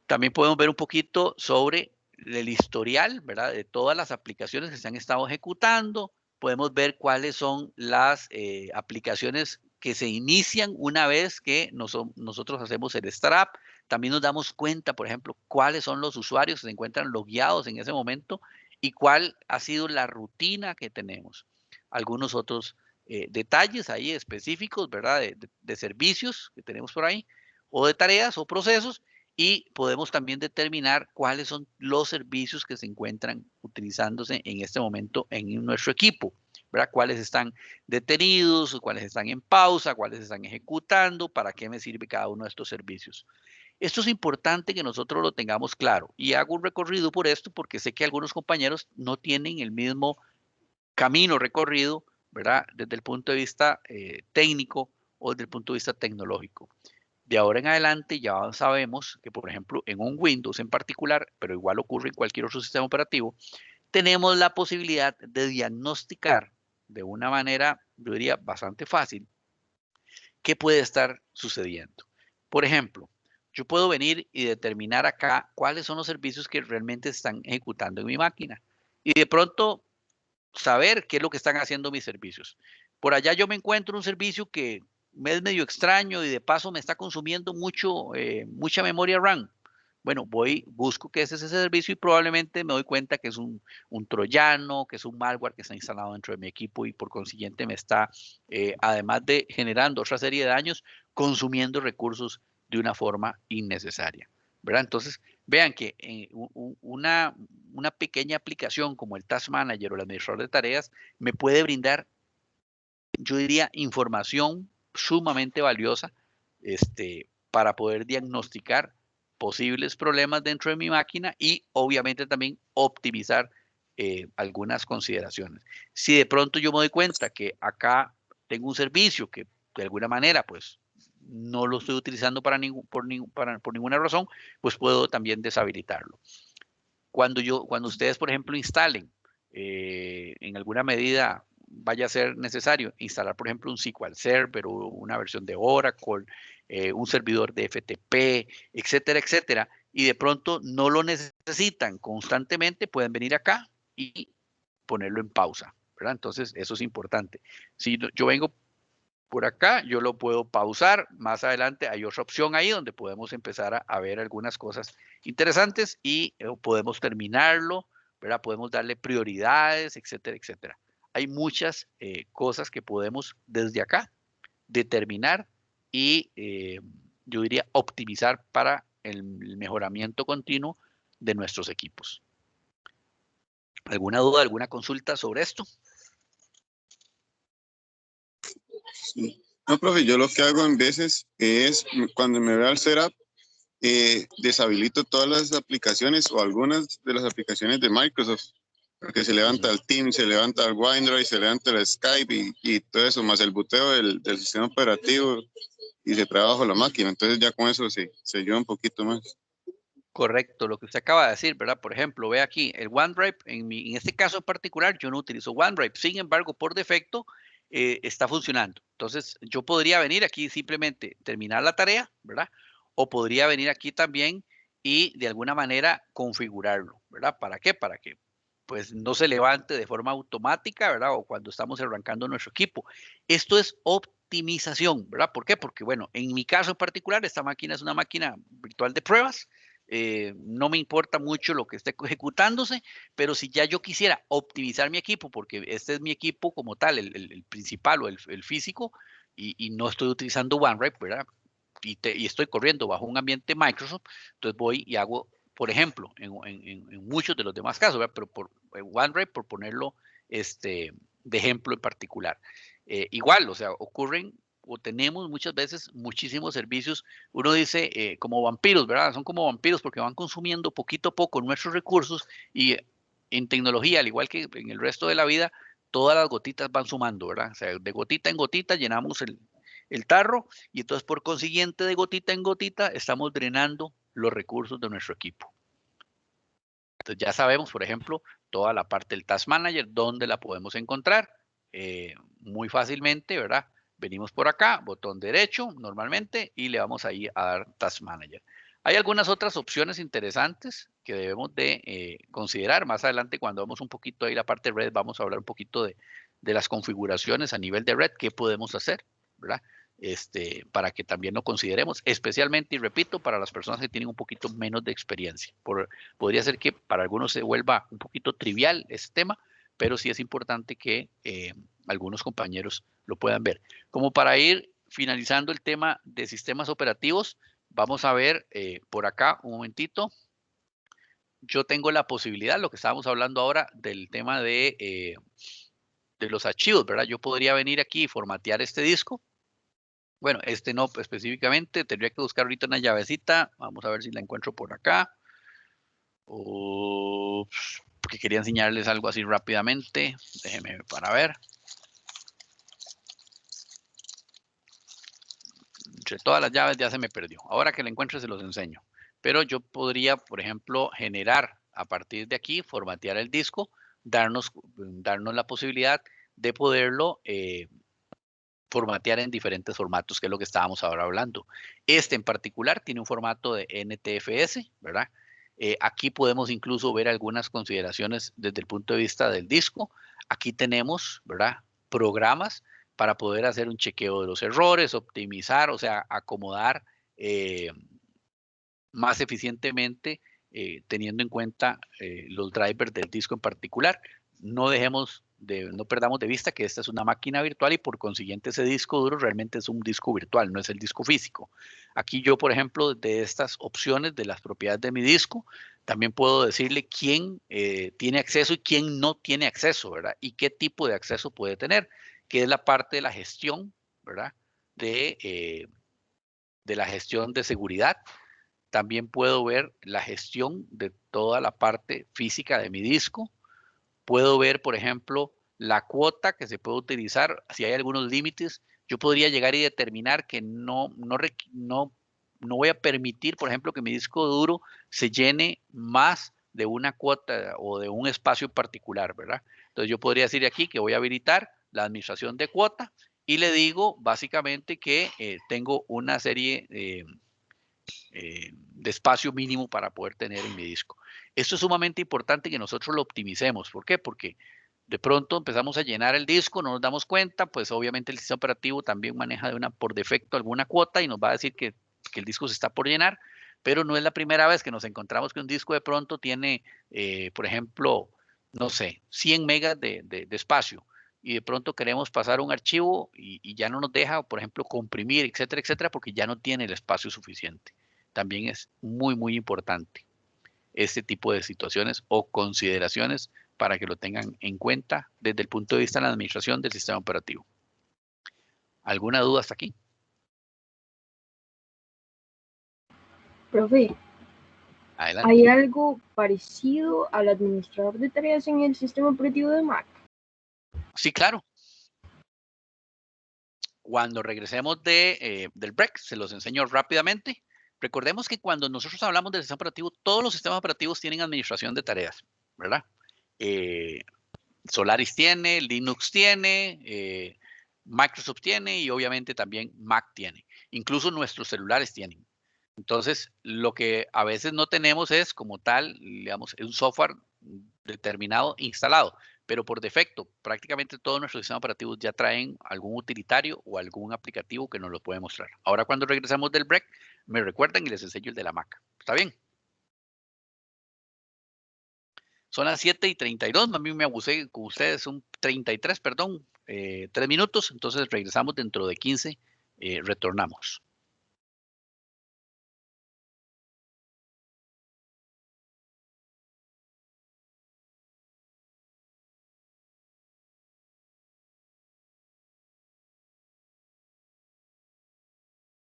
También podemos ver un poquito sobre el historial, ¿verdad? De todas las aplicaciones que se han estado ejecutando. Podemos ver cuáles son las aplicaciones que se inician una vez que nosotros hacemos el startup. También nos damos cuenta, por ejemplo, cuáles son los usuarios que se encuentran logueados en ese momento y cuál ha sido la rutina que tenemos. Algunos otros detalles ahí específicos, ¿verdad? De servicios que tenemos por ahí, o de tareas o procesos, y podemos también determinar cuáles son los servicios que se encuentran utilizándose en este momento en nuestro equipo, ¿verdad? Cuáles están detenidos, cuáles están en pausa, cuáles están ejecutando, para qué me sirve cada uno de estos servicios. Esto es importante que nosotros lo tengamos claro y hago un recorrido por esto porque sé que algunos compañeros no tienen el mismo camino recorrido, ¿verdad? Desde el punto de vista técnico o desde el punto de vista tecnológico. De ahora en adelante ya sabemos que, por ejemplo, en un Windows en particular, pero igual ocurre en cualquier otro sistema operativo, tenemos la posibilidad de diagnosticar de una manera, yo diría, bastante fácil, qué puede estar sucediendo. Por ejemplo, yo puedo venir y determinar acá cuáles son los servicios que realmente están ejecutando en mi máquina. Y de pronto saber qué es lo que están haciendo mis servicios. Por allá yo me encuentro un servicio que me es medio extraño y de paso me está consumiendo mucha memoria RAM. Bueno, busco qué es ese servicio y probablemente me doy cuenta que es un troyano, que es un malware que está instalado dentro de mi equipo y por consiguiente me está, además de generando otra serie de daños, consumiendo recursos de una forma innecesaria, ¿verdad? Entonces, vean que una pequeña aplicación como el Task Manager o el administrador de tareas me puede brindar, yo diría, información sumamente valiosa para poder diagnosticar posibles problemas dentro de mi máquina y obviamente también optimizar algunas consideraciones. Si de pronto yo me doy cuenta que acá tengo un servicio que de alguna manera pues no lo estoy utilizando por ninguna razón, pues puedo también deshabilitarlo. Cuando ustedes, por ejemplo, instalen en alguna medida vaya a ser necesario instalar, por ejemplo, un SQL Server o una versión de Oracle un servidor de FTP, etcétera, etcétera, y de pronto no lo necesitan constantemente, pueden venir acá y ponerlo en pausa, ¿verdad? Entonces, eso es importante. Si yo vengo por acá, yo lo puedo pausar. Más adelante hay otra opción ahí donde podemos empezar a ver algunas cosas interesantes y podemos terminarlo, ¿verdad? Podemos darle prioridades, etcétera, etcétera. Hay muchas cosas que podemos desde acá determinar y yo diría optimizar para el mejoramiento continuo de nuestros equipos. ¿Alguna duda, alguna consulta sobre esto? Sí. No, profe, yo lo que hago en veces es, cuando me veo al setup, deshabilito todas las aplicaciones o algunas de las aplicaciones de Microsoft, porque se levanta el Teams, se levanta el OneDrive, se levanta el Skype y todo eso, más el boteo del sistema operativo y se trabaja la máquina. Entonces ya con eso se ayuda un poquito más. Correcto, lo que usted acaba de decir, ¿verdad? Por ejemplo, ve aquí, el OneDrive, en este caso en particular, yo no utilizo OneDrive, sin embargo, por defecto, está funcionando. Entonces, yo podría venir aquí simplemente terminar la tarea, ¿verdad? O podría venir aquí también y de alguna manera configurarlo, ¿verdad? ¿Para qué? Para que pues no se levante de forma automática, ¿verdad? O cuando estamos arrancando nuestro equipo. Esto es optimización, ¿verdad? ¿Por qué? Porque, bueno, en mi caso en particular, esta máquina es una máquina virtual de pruebas. No me importa mucho lo que esté ejecutándose, pero si ya yo quisiera optimizar mi equipo, porque este es mi equipo como tal, el principal o el físico, y no estoy utilizando OneDrive, ¿verdad? Y estoy corriendo bajo un ambiente Microsoft, entonces voy y hago, por ejemplo, en muchos de los demás casos, ¿verdad? Pero por OneDrive, por ponerlo de ejemplo en particular. Igual, o sea, ocurren o tenemos muchas veces muchísimos servicios, uno dice como vampiros, ¿verdad? Son como vampiros porque van consumiendo poquito a poco nuestros recursos y en tecnología, al igual que en el resto de la vida, todas las gotitas van sumando, ¿verdad? O sea, de gotita en gotita llenamos el tarro y entonces por consiguiente de gotita en gotita estamos drenando los recursos de nuestro equipo. Entonces ya sabemos, por ejemplo, toda la parte del Task Manager, dónde la podemos encontrar muy fácilmente, ¿verdad? Venimos por acá, botón derecho normalmente y le vamos ahí a dar Task Manager. Hay algunas otras opciones interesantes que debemos de considerar. Más adelante cuando vamos un poquito ahí la parte red, vamos a hablar un poquito de las configuraciones a nivel de red, qué podemos hacer, ¿verdad? Para que también lo consideremos, especialmente, y repito, para las personas que tienen un poquito menos de experiencia. Podría ser que para algunos se vuelva un poquito trivial este tema, pero sí es importante que algunos compañeros lo puedan ver. Como para ir finalizando el tema de sistemas operativos, vamos a ver por acá un momentito. Yo tengo la posibilidad, lo que estábamos hablando ahora del tema de los archivos, ¿verdad? Yo podría venir aquí y formatear este disco. Bueno, no específicamente, tendría que buscar ahorita una llavecita. Vamos a ver si la encuentro por acá. Porque quería enseñarles algo así rápidamente. Déjenme para ver. Entre todas las llaves ya se me perdió. Ahora que la encuentre se los enseño. Pero yo podría, por ejemplo, generar a partir de aquí, formatear el disco, darnos la posibilidad de poderlo formatear en diferentes formatos, que es lo que estábamos ahora hablando. En particular tiene un formato de NTFS, ¿verdad? Aquí podemos incluso ver algunas consideraciones desde el punto de vista del disco. Aquí tenemos, ¿verdad? Programas para poder hacer un chequeo de los errores, optimizar, o sea, acomodar más eficientemente, teniendo en cuenta los drivers del disco en particular. No perdamos de vista que esta es una máquina virtual y por consiguiente ese disco duro realmente es un disco virtual, no es el disco físico. Aquí yo, por ejemplo, de estas opciones de las propiedades de mi disco, también puedo decirle quién tiene acceso y quién no tiene acceso, ¿verdad? Y qué tipo de acceso puede tener, que es la parte de la gestión, ¿verdad? De la gestión de seguridad. También puedo ver la gestión de toda la parte física de mi disco. Puedo ver, por ejemplo, la cuota que se puede utilizar. Si hay algunos límites, yo podría llegar y determinar que no voy a permitir, por ejemplo, que mi disco duro se llene más de una cuota o de un espacio particular, ¿verdad? Entonces yo podría decir aquí que voy a habilitar la administración de cuota y le digo básicamente que tengo una serie de espacio mínimo para poder tener en mi disco. Esto es sumamente importante que nosotros lo optimicemos. ¿Por qué? Porque de pronto empezamos a llenar el disco, no nos damos cuenta, pues obviamente el sistema operativo también maneja por defecto alguna cuota y nos va a decir que el disco se está por llenar, pero no es la primera vez que nos encontramos que un disco de pronto tiene, por ejemplo, no sé, 100 megas de espacio y de pronto queremos pasar un archivo y ya no nos deja, por ejemplo, comprimir, etcétera, etcétera, porque ya no tiene el espacio suficiente. También es muy, muy importante este tipo de situaciones o consideraciones para que lo tengan en cuenta desde el punto de vista de la administración del sistema operativo. ¿Alguna duda hasta aquí? Profe, Adelante. ¿hay algo parecido al administrador de tareas en el sistema operativo de Mac? Sí, claro. Cuando regresemos del break, se los enseño rápidamente. Recordemos que cuando nosotros hablamos del sistema operativo, todos los sistemas operativos tienen administración de tareas, ¿verdad? Solaris tiene, Linux tiene, Microsoft tiene y obviamente también Mac tiene. Incluso nuestros celulares tienen. Entonces, lo que a veces no tenemos es como tal, digamos, un software determinado instalado, pero por defecto, prácticamente todos nuestros sistemas operativos ya traen algún utilitario o algún aplicativo que nos lo puede mostrar. Ahora, cuando regresamos del break, me recuerdan y les enseño el de la Mac. ¿Está bien? Son las 7:32, a mí me abusé con ustedes, son 33, perdón, 3 minutos, entonces regresamos dentro de 15, retornamos.